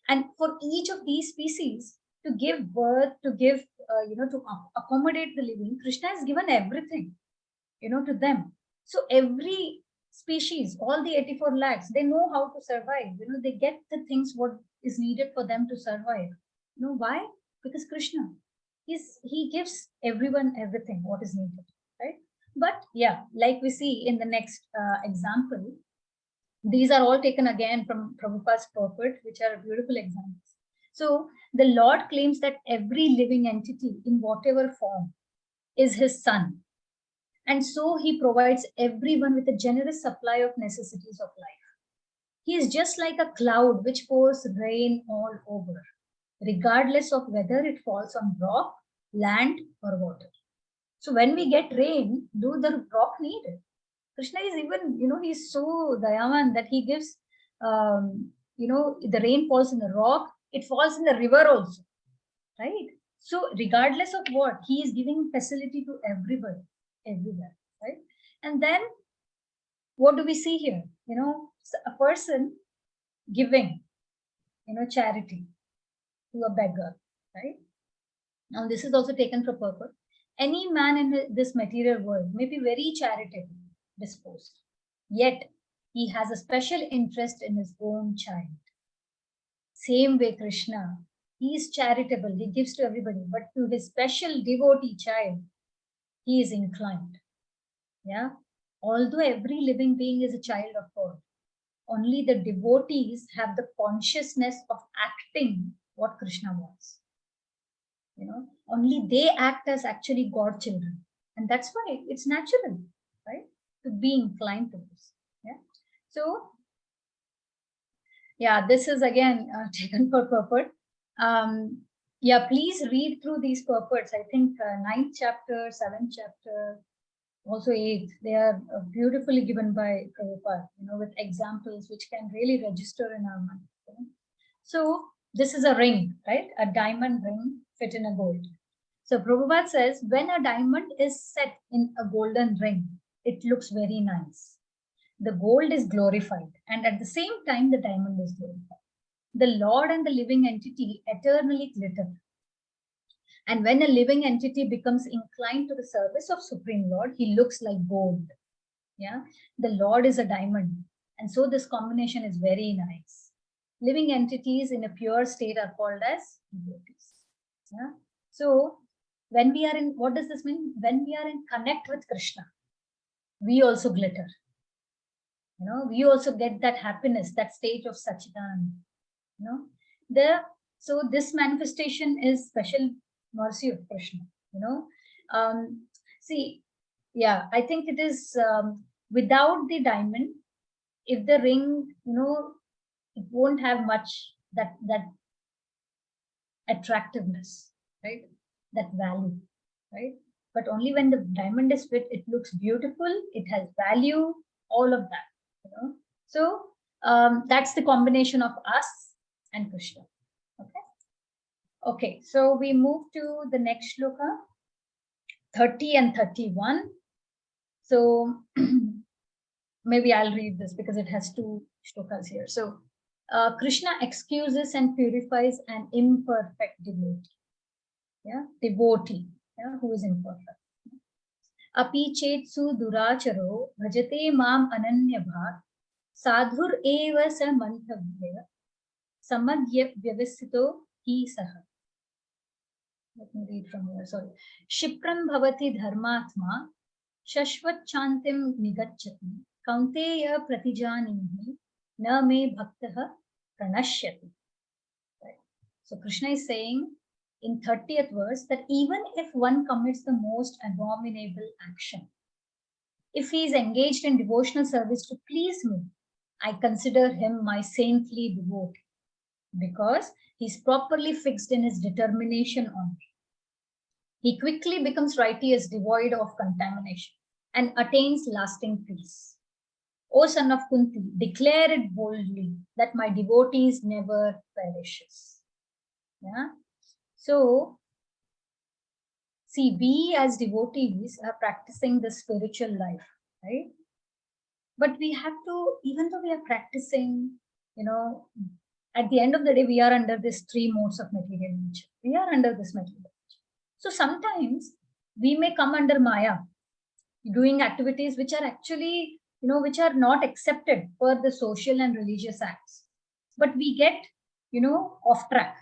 and for each of these species to give birth, to give, to accommodate the living, Krishna has given everything, to them. So every species, all the 84 lakhs, they know how to survive. They get the things what is needed for them to survive. Why? Because Krishna, he gives everyone everything what is needed, right? But yeah, like we see in the next example, these are all taken again from Prabhupada's purport, which are beautiful examples. So the Lord claims that every living entity in whatever form is his son. And so he provides everyone with a generous supply of necessities of life. He is just like a cloud which pours rain all over, regardless of whether it falls on rock, land, or water. So when we get rain, do the rock need it? Krishna is even, he's so Dayavan that he gives, the rain falls in the rock, it falls in the river also, right? So regardless of what, he is giving facility to everybody, everywhere, right? And then what do we see here? A person giving, charity to a beggar, right? Now this is also taken for purpose. Any man in this material world may be very charitable disposed, yet he has a special interest in his own child. Same way Krishna, he is charitable, he gives to everybody, but to his special devotee child, he is inclined. Yeah. Although every living being is a child of God, only the devotees have the consciousness of acting what Krishna wants. Only they act as actually God children. And that's why it's natural, right? To be inclined to this. Yeah. So, yeah, this is again taken for purport. Yeah, please read through these purports. I think 9th chapter, 7th chapter, also 8th, they are beautifully given by Prabhupada, with examples which can really register in our mind. So this is a ring, right? A diamond ring fit in a gold. So Prabhupada says, when a diamond is set in a golden ring, it looks very nice. The gold is glorified, and at the same time, the diamond is glorified. The Lord and the living entity eternally glitter. And when a living entity becomes inclined to the service of Supreme Lord, he looks like gold. Yeah, the Lord is a diamond. And so this combination is very nice. Living entities in a pure state are called as devotees. Yeah. So when we are in, what does this mean? When we are in connect with Krishna, we also glitter. We also get that happiness, that state of Sachidananda. So this manifestation is special mercy of Krishna. See, yeah, I think it is without the diamond, if the ring, it won't have much that attractiveness, right? That value, right? But only when the diamond is fit, it looks beautiful, it has value, all of that. So that's the combination of us and Krishna. Okay, so we move to the next shloka, 30 and 31. So maybe I'll read this because it has two shlokas here. So Krishna excuses and purifies an imperfect devotee. Yeah, devotee, who is imperfect. Api chetsu duracharo bhajate mam ananya bhat sadhur eva sa mantavya samadhya vyavasito hi saha. Let me read from here. Sorry. Shipram bhavati dharmatma shashvat chantim nigacchati kaunteya pratijanihi na me bhaktaha pranashyati. Right. So Krishna is saying in 30th verse that even if one commits the most abominable action, if he is engaged in devotional service to please me, I consider him my saintly devotee because he's properly fixed in his determination on it. He quickly becomes righteous, devoid of contamination, and attains lasting peace. O son of Kunti, declare it boldly that my devotees never perishes. Yeah. So, see, we as devotees are practicing the spiritual life, right? But we have to, even though we are practicing, at the end of the day, we are under these three modes of material nature. We are under this material nature. So sometimes we may come under Maya, doing activities which are actually, which are not accepted for the social and religious acts. But we get, off track.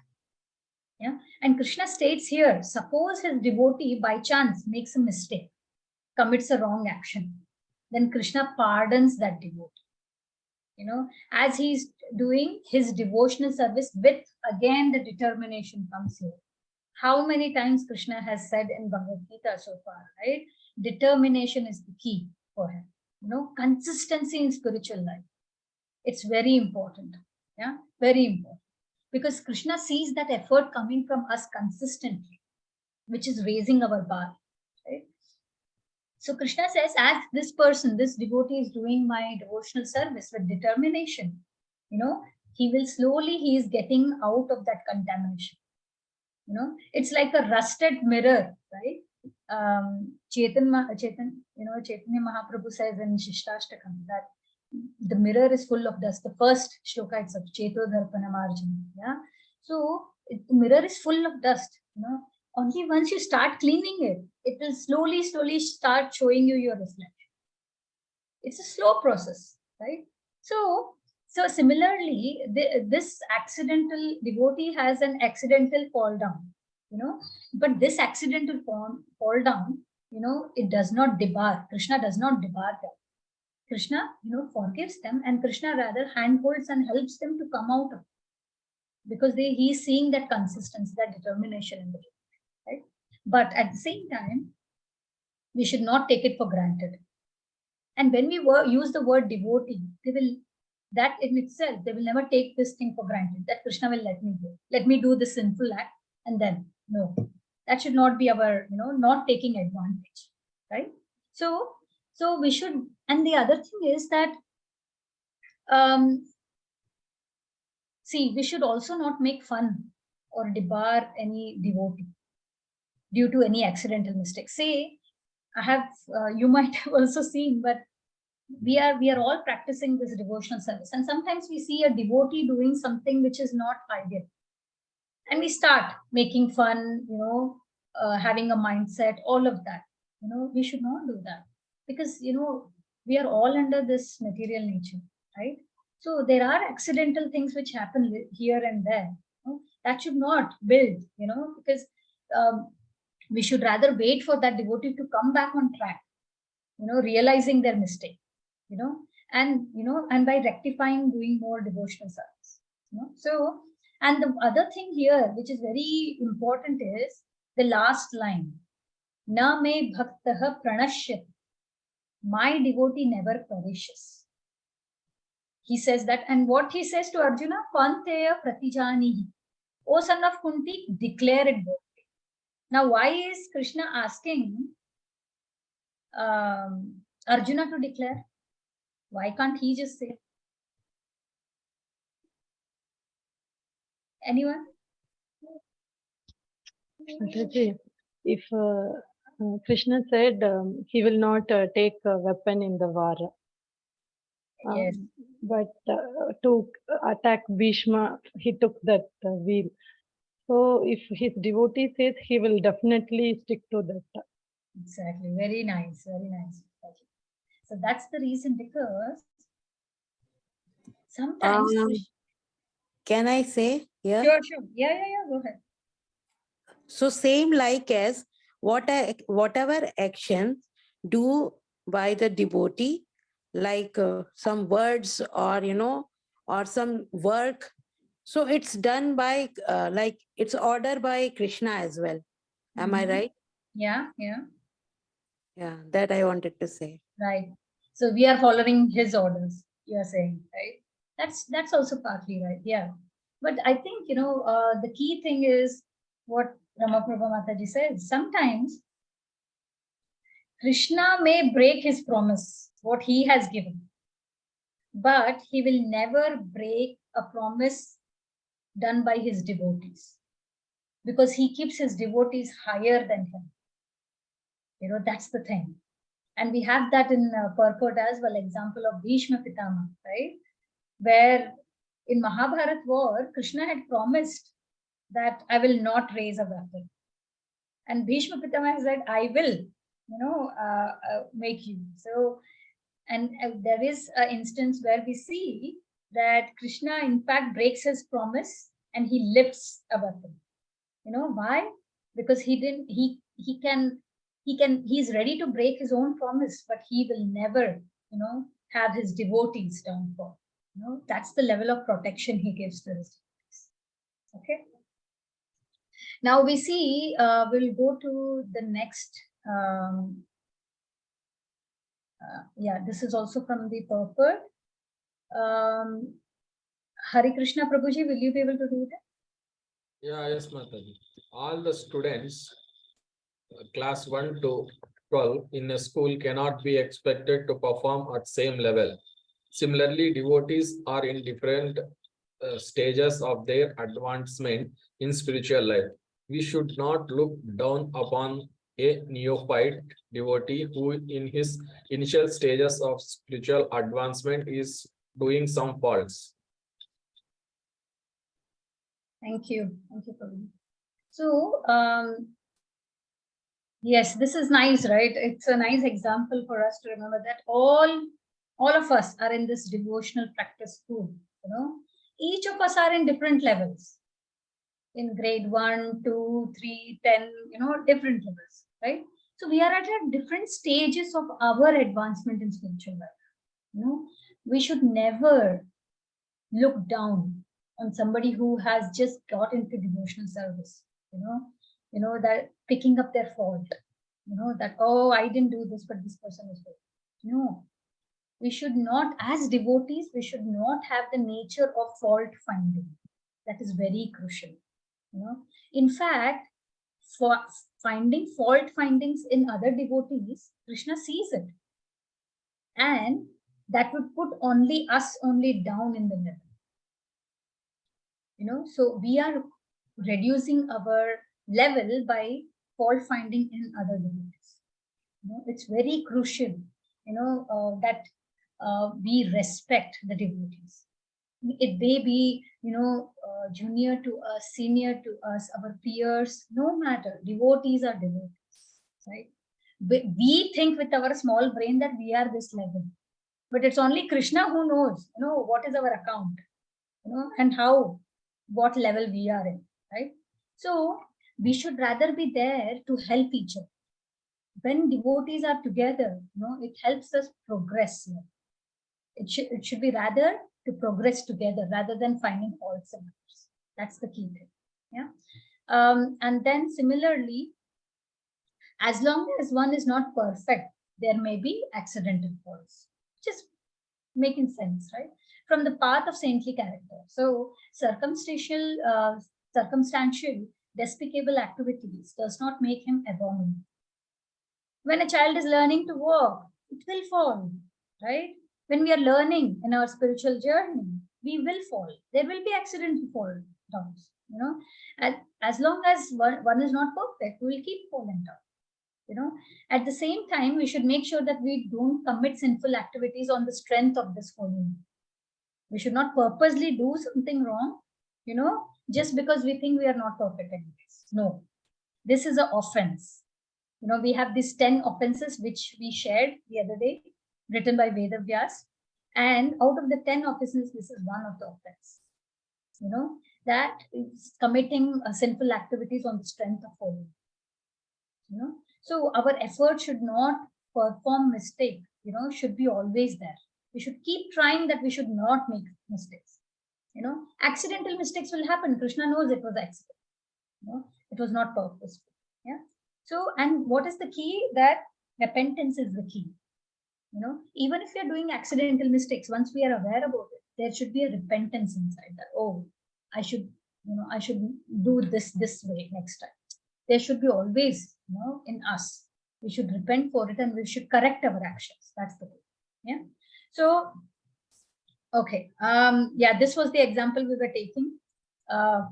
Yeah. And Krishna states here, suppose his devotee by chance makes a mistake, commits a wrong action, then Krishna pardons that devotee. As he's doing his devotional service with, again, the determination comes here. How many times Krishna has said in Bhagavad Gita so far, right? Determination is the key for him. Consistency in spiritual life. It's very important. Yeah, very important. Because Krishna sees that effort coming from us consistently, which is raising our bar. Right? So Krishna says, as this person, this devotee is doing my devotional service with determination, he will slowly, he is getting out of that contamination. It's like a rusted mirror, right? Chaitanya Mahaprabhu says in Shishtastakam that the mirror is full of dust. The first shloka is of Cheto Dharpanam Arjuna. Yeah. So the mirror is full of dust. Only once you start cleaning it, it will slowly start showing you your reflection. It's a slow process, right? So similarly, this accidental devotee has an accidental fall down, but this accidental fall down, it does not debar. Krishna does not debar them. Krishna, forgives them, and Krishna rather handholds and helps them to come out of it, because he's seeing that consistency, that determination in the devotee, right? But at the same time, we should not take it for granted. And when we use the word devotee, that in itself, they will never take this thing for granted, that Krishna will let me do this sinful act, and then, no, that should not be our, not taking advantage, right? So we should, and the other thing is that, see, we should also not make fun or debar any devotee due to any accidental mistake. Say, I have, you might have also seen, but we are all practicing this devotional service, and sometimes we see a devotee doing something which is not ideal, and we start making fun, having a mindset, all of that. We should not do that, because we are all under this material nature, right? So there are accidental things which happen here and there. That should not build, because we should rather wait for that devotee to come back on track, realizing their mistake, and by rectifying, doing more devotional service. So, and the other thing here, which is very important, is the last line. Na me bhaktah pranashyati. My devotee never perishes. He says that, and what he says to Arjuna, Kvanteya pratijanihi. O son of Kunti, declare it boldly. Now, why is Krishna asking Arjuna to declare? Why can't he just say? Anyone? Mataji, if Krishna said he will not take a weapon in the war, Yes. but to attack Bhishma, he took that wheel. So if his devotee says, he will definitely stick to that. Exactly. Very nice. Very nice. So that's the reason, because sometimes. Can I say here? Sure. Yeah. Go ahead. So same like as whatever action do by the devotee, like some words or or some work. So it's done by like it's ordered by Krishna as well. Am I right? Yeah. Yeah, that I wanted to say. Right. So we are following his orders, you are saying, right? That's also partly right. Yeah. But I think, the key thing is what Ramaprabha Mataji said. Sometimes Krishna may break his promise, what he has given, but he will never break a promise done by his devotees, because he keeps his devotees higher than him. That's the thing. And we have that in purport as well, example of Bhishma Pitama, right? Where in Mahabharat war, Krishna had promised that I will not raise a weapon. And Bhishma Pitama said, I will, make you. So, and there is an instance where we see that Krishna, in fact, breaks his promise and he lifts a weapon. Why? Because he's ready to break his own promise, but he will never, have his devotees down for. That's the level of protection he gives to his devotees. Okay. Now we see, we'll go to the next. This is also from the purport. Hari Krishna Prabhuji, will you be able to read it? Yeah, yes, Mataji. All the students, class 1 to 12 in a school cannot be expected to perform at same level. Similarly, devotees are in different stages of their advancement in spiritual life. We should not look down upon a neophyte devotee who in his initial stages of spiritual advancement is doing some faults. Thank you. Thank you, Praveen. So, yes, this is nice, right? It's a nice example for us to remember that all of us are in this devotional practice school. Each of us are in different levels, in grade 1, 2, 3, 10, different levels, right? So we are at different stages of our advancement in spiritual life. We should never look down on somebody who has just got into devotional service, that picking up their fault, that, oh, I didn't do this, but this person is good. No, we should not, as devotees, we should not have the nature of fault finding. That is very crucial. In fact, for finding fault findings in other devotees, Krishna sees it, and that would put us down in the level. So we are reducing our level by fault finding in other devotees. It's very crucial, that we respect the devotees. It may be, junior to us, senior to us, our peers, no matter. Devotees are devotees, right? We think with our small brain that we are this level, but it's only Krishna who knows, what is our account, and what level we are in, right? So we should rather be there to help each other. When devotees are together, it helps us progress. It should be rather to progress together rather than finding faults in others. That's the key thing. Yeah. And then similarly, as long as one is not perfect, there may be accidental faults. Just making sense, right? From the path of saintly character. So circumstantial, despicable activities does not make him abominable. When a child is learning to walk, it will fall, right? When we are learning in our spiritual journey, we will fall. There will be accidental fall downs, and as long as one is not perfect, we will keep falling down. At the same time, we should make sure that we don't commit sinful activities on the strength of this holy name. We should not purposely do something wrong, just because we think we are not perfect anyways. No, this is an offense. We have these 10 offenses which we shared the other day, written by Vedavyas. And out of the 10 offenses, this is one of the offense. That is committing sinful activities on the strength of holy. So our effort should not perform mistake, should be always there. We should keep trying that we should not make mistakes. Accidental mistakes will happen. Krishna knows it was accident. It was not purposeful. Yeah. So, and what is the key? That repentance is the key. Even if you're doing accidental mistakes, once we are aware about it, there should be a repentance inside that. Oh, I should do this way next time. There should be always, in us. We should repent for it and we should correct our actions. That's the thing. Yeah. So, okay. Yeah, this was the example we were taking.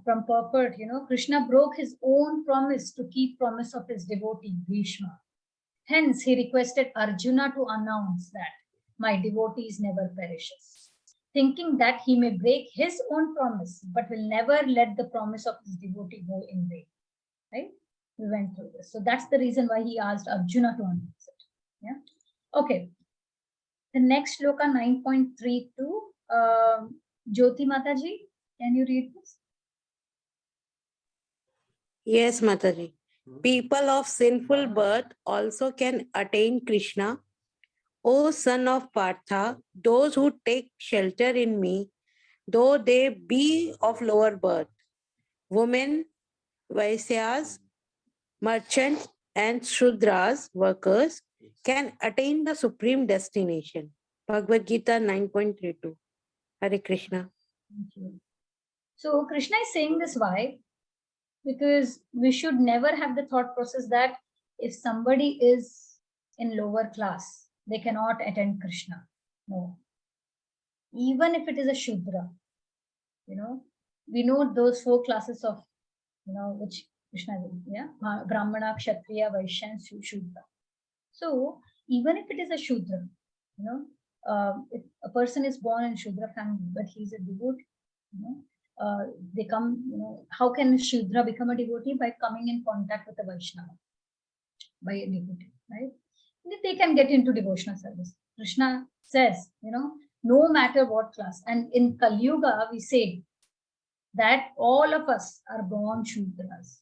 From purport, Krishna broke his own promise to keep promise of his devotee, Bhishma. Hence, he requested Arjuna to announce that my devotees never perishes, thinking that he may break his own promise, but will never let the promise of his devotee go in vain. Right? We went through this. So that's the reason why he asked Arjuna to announce it. Yeah. Okay. The next shloka 9.32. Jyoti Mataji, can you read this? Yes, Mataji. People of sinful birth also can attain Krishna. O son of Partha, those who take shelter in me, though they be of lower birth, women, Vaisyas, merchants, and Shudras, workers, can attain the supreme destination. Bhagavad Gita 9.32. Hare Krishna. Thank you. So Krishna is saying this why? Because we should never have the thought process that if somebody is in lower class, they cannot attend Krishna. No. Even if it is a Shudra, we know those 4 classes of, which Krishna did, yeah? Brahmana, Kshatriya, Vaishya, and Shudra. So even if it is a Shudra, if a person is born in Shudra family, but he's a devotee, they come, how can a Shudra become a devotee? By coming in contact with a Vaishnava, by a devotee, right? They can get into devotional service. Krishna says, no matter what class. And in Kali Yuga, we say that all of us are born Shudras,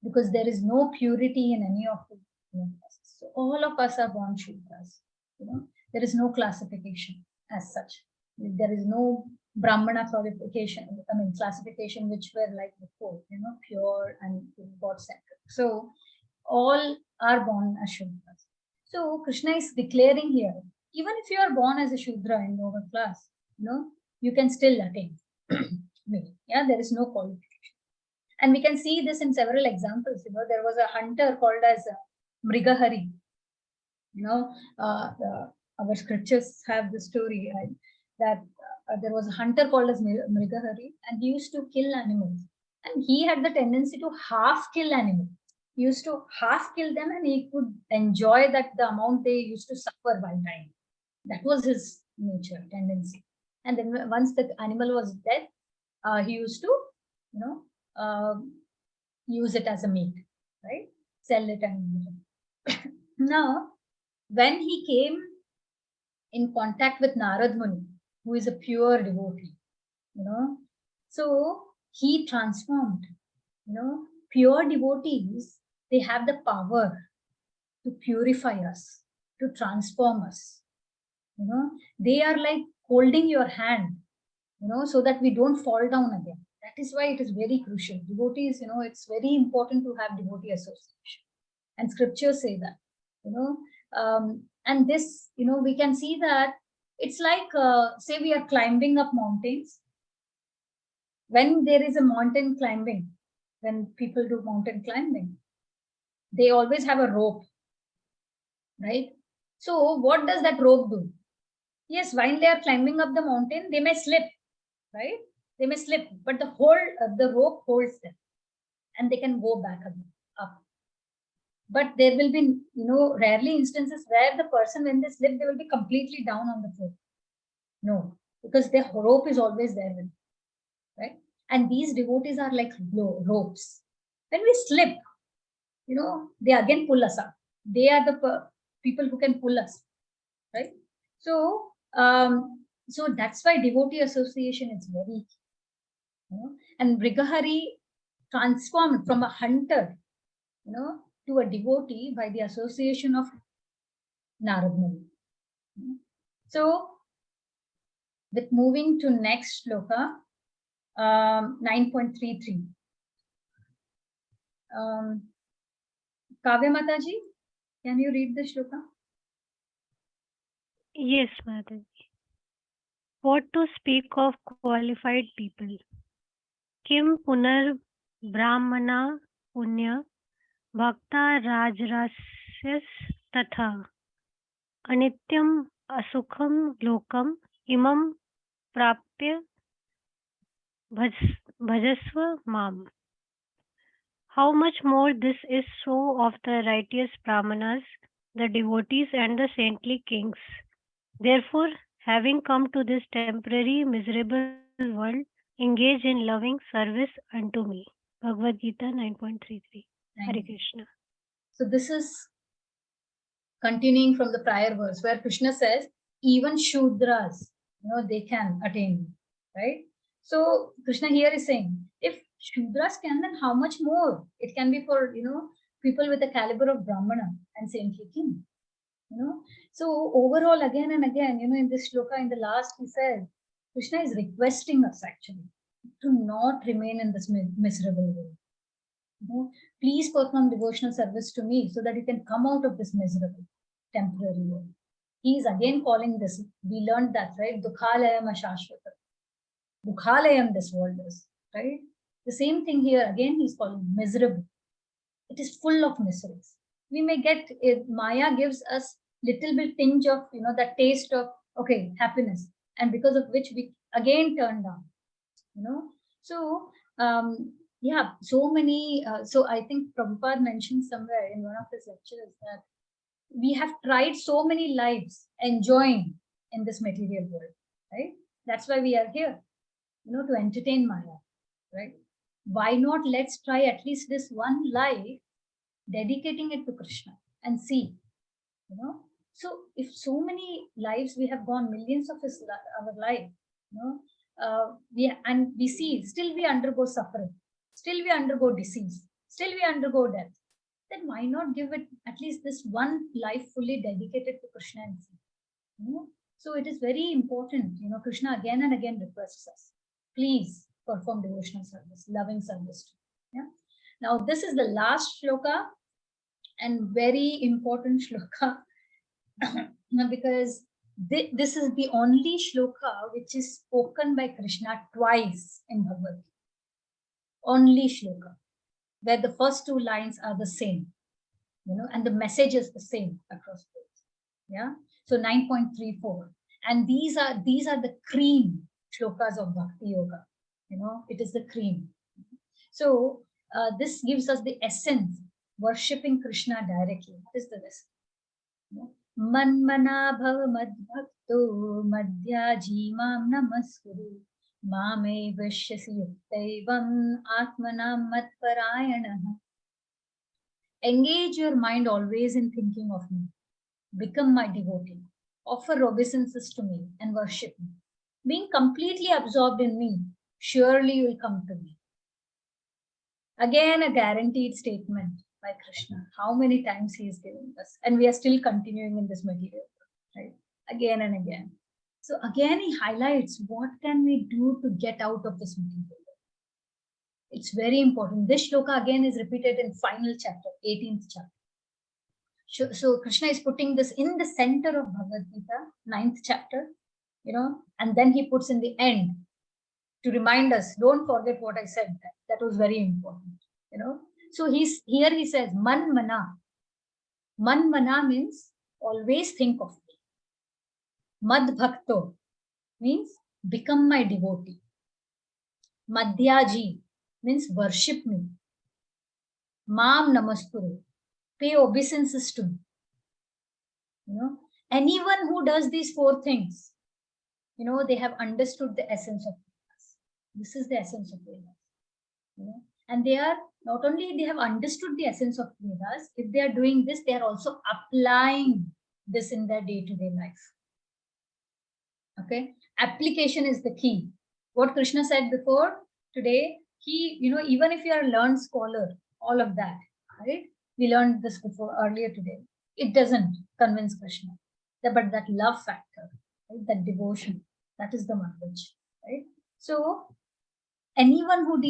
because there is no purity in any of the classes. So all of us are born Shudras. There is no classification as such. There is no Brahmana classification, which were like before, pure and God-centered. So all are born as Shudras. So Krishna is declaring here, even if you are born as a Shudra in lower class, you can still attain. Yeah, there is no qualification. And we can see this in several examples. There was a hunter called as Mrigahari. Our scriptures have the story, right? That there was a hunter called as Mrigahari, and he used to kill animals. And he had the tendency to half kill animals. He used to half kill them, and he could enjoy that the amount they used to suffer while dying. That was his nature, tendency. And then once the animal was dead, he used to, use it as a meat, right? Sell it and now, when he came in contact with Narad Muni, who is a pure devotee, so he transformed. Pure devotees, they have the power to purify us, to transform us. They are like holding your hand, so that we don't fall down again. That is why it is very crucial. Devotees, it's very important to have devotee association. And scriptures say that, and this, we can see that it's like, say we are climbing up mountains. When there is a mountain climbing, when people do mountain climbing, they always have a rope, right? So what does that rope do? Yes, while they are climbing up the mountain, they may slip, right? They may slip, but the rope holds them, and they can go back up. But there will be, rarely instances where the person, when they slip, they will be completely down on the floor. No, because the rope is always there with them, right? And these devotees are like ropes. When we slip, they again pull us up. They are the people who can pull us, right? So, so that's why devotee association is very key. And Mrigahari transformed from a hunter, to a devotee by the association of Narad Muni. So, with moving to next shloka, 9.33. Kavya Mataji, can you read the shloka? Yes, Mataji. What to speak of qualified people? Kim punar brahmana punya bhakta rajrasyas tatha anityam asukham lokam imam prapya bhajasva mam. How much more this is so of the righteous brahmanas, the devotees and the saintly kings. Therefore, having come to this temporary miserable world, engage in loving service unto me. Bhagavad Gita 9.33. Hare Krishna. So this is continuing from the prior verse where Krishna says, even Shudras, they can attain, right? So Krishna here is saying, if Shudras can, then how much more it can be for, people with the caliber of Brahmana and saintly king. So overall, again and again, in this shloka, in the last, he said, Krishna is requesting us actually to not remain in this miserable world. Please perform devotional service to me so that you can come out of this miserable temporary world. He is again calling this. We learned that, right? Dukhalayam ashashvata. Dukhalayam this world is, right? The same thing here, again, he's calling miserable. It is full of miseries. we may get it. Maya gives us little bit tinge of, that taste of, okay, happiness, and because of which we again turn down, So, yeah, so many. So I think Prabhupada mentioned somewhere in one of his lectures that we have tried so many lives enjoying in this material world, right? That's why we are here, to entertain Maya, right? Why not let's try at least this one life, dedicating it to Krishna and see, you know. So if so many lives we have gone, millions of our life, we see still we undergo suffering, still we undergo disease, still we undergo death. Then why not give it at least this one life fully dedicated to Krishna and see? So it is very important. Krishna again and again requests us, please perform devotional service, loving service. Yeah. Now this is the last shloka and very important shloka because this is the only shloka which is spoken by Krishna twice in Bhagavad Gita. Only shloka where the first two lines are the same, and the message is the same across both. Yeah. So 9.34, and these are the cream shlokas of Bhakti Yoga. It is the cream. So this gives us the essence, worshipping Krishna directly. What is the lesson? Manmana bhava madbhakto madhyaji mam namaskuru mame vishyasi yuktaivam atmanam matparayanaha. Engage your mind always in thinking of me. Become my devotee. Offer obeisances to me and worship me. Being completely absorbed in me, surely you will come to me. Again, a guaranteed statement by Krishna. How many times he is giving us, and we are still continuing in this material, right? Again and again. So again, he highlights what can we do to get out of this material. It's very important. This shloka again is repeated in final chapter, 18th chapter. So Krishna is putting this in the center of Bhagavad Gita, 9th chapter, and then he puts in the end to remind us, don't forget what I said. That was very important, So here he says, man mana. Man mana means always think of me. Mad bhakto means become my devotee. Madhyaji means worship me. Mam namaskuru, pay obeisances to me. Anyone who does these four things, they have understood the essence of Vedas. This is the essence of Vedas. And they are not only they have understood the essence of Vedas, if they are doing this, they are also applying this in their day-to-day life. Okay, application is the key. What Krishna said before today, even if you are a learned scholar, all of that, right? We learned this before earlier today. It doesn't convince Krishna. But that love factor, right? That devotion, that is the message, right? So anyone who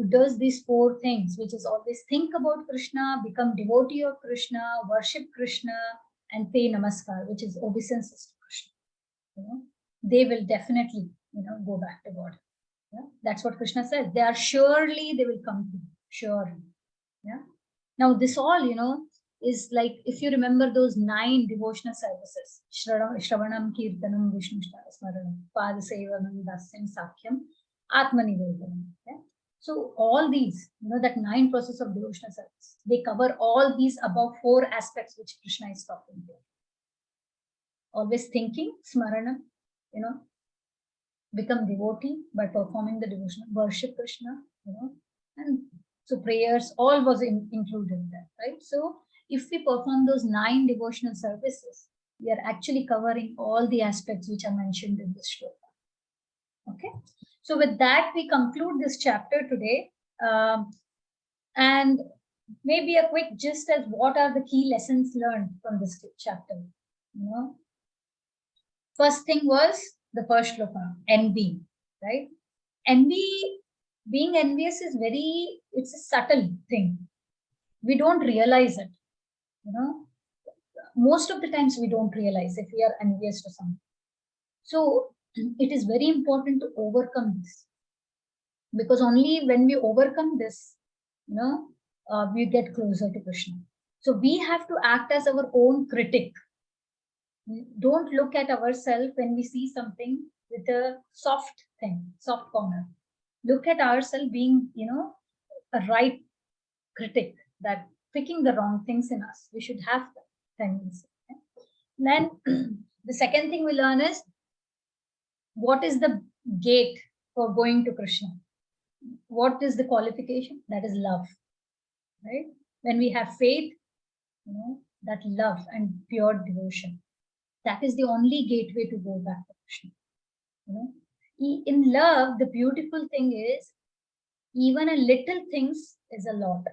does these four things, which is always think about Krishna, become devotee of Krishna, worship Krishna, and pay namaskar, which is obeisances to Krishna, they will definitely, go back to God. Yeah? That's what Krishna says. They will come to you, surely. Yeah. Now this all, is like, if you remember those 9 devotional services, Shravanam, Kirtanam, Vishnu Smaranam, Padasevanam, Dasyam, Sakhyam, Atmanivedanam. Okay? So all these, that 9 process of devotional service, they cover all these above 4 aspects which Krishna is talking about. Always thinking, Smaranam, become devotee by performing the devotional, worship Krishna, and so prayers, all was included there, right? So if we perform those 9 devotional services, we are actually covering all the aspects which are mentioned in this shloka. Okay, so with that we conclude this chapter today, and maybe a quick gist as what are the key lessons learned from this chapter. First thing was the first shloka, envy, right? Envy, being envious is it's a subtle thing. We don't realize it. Most of the times we don't realize if we are envious to something. So it is very important to overcome this, because only when we overcome this, we get closer to Krishna. So we have to act as our own critic. Don't look at ourselves when we see something with a soft thing, soft corner. Look at ourselves being, a right critic, that picking the wrong things in us. We should have that tendency. Then the second thing we learn is, what is the gate for going to Krishna? What is the qualification? That is love, right? When we have faith, that love and pure devotion, that is the only gateway to go back to Krishna. In love, the beautiful thing is, even a little things is a lot.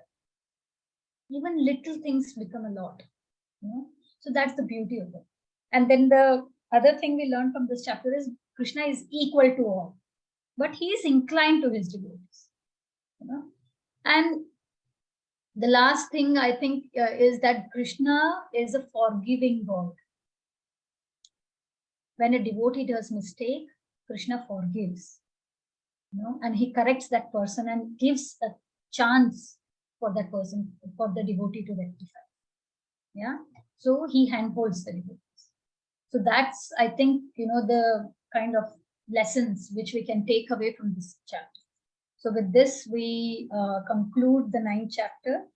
Even little things become a lot. So that's the beauty of it. And then the other thing we learn from this chapter is, Krishna is equal to all, but he is inclined to his devotees. And the last thing I think is that Krishna is a forgiving God. When a devotee does mistake, Krishna forgives, and he corrects that person and gives a chance for that person, for the devotee to rectify. Yeah. So he handholds the devotees. So that's, I think, the kind of lessons which we can take away from this chapter. So with this, we conclude the 9th chapter.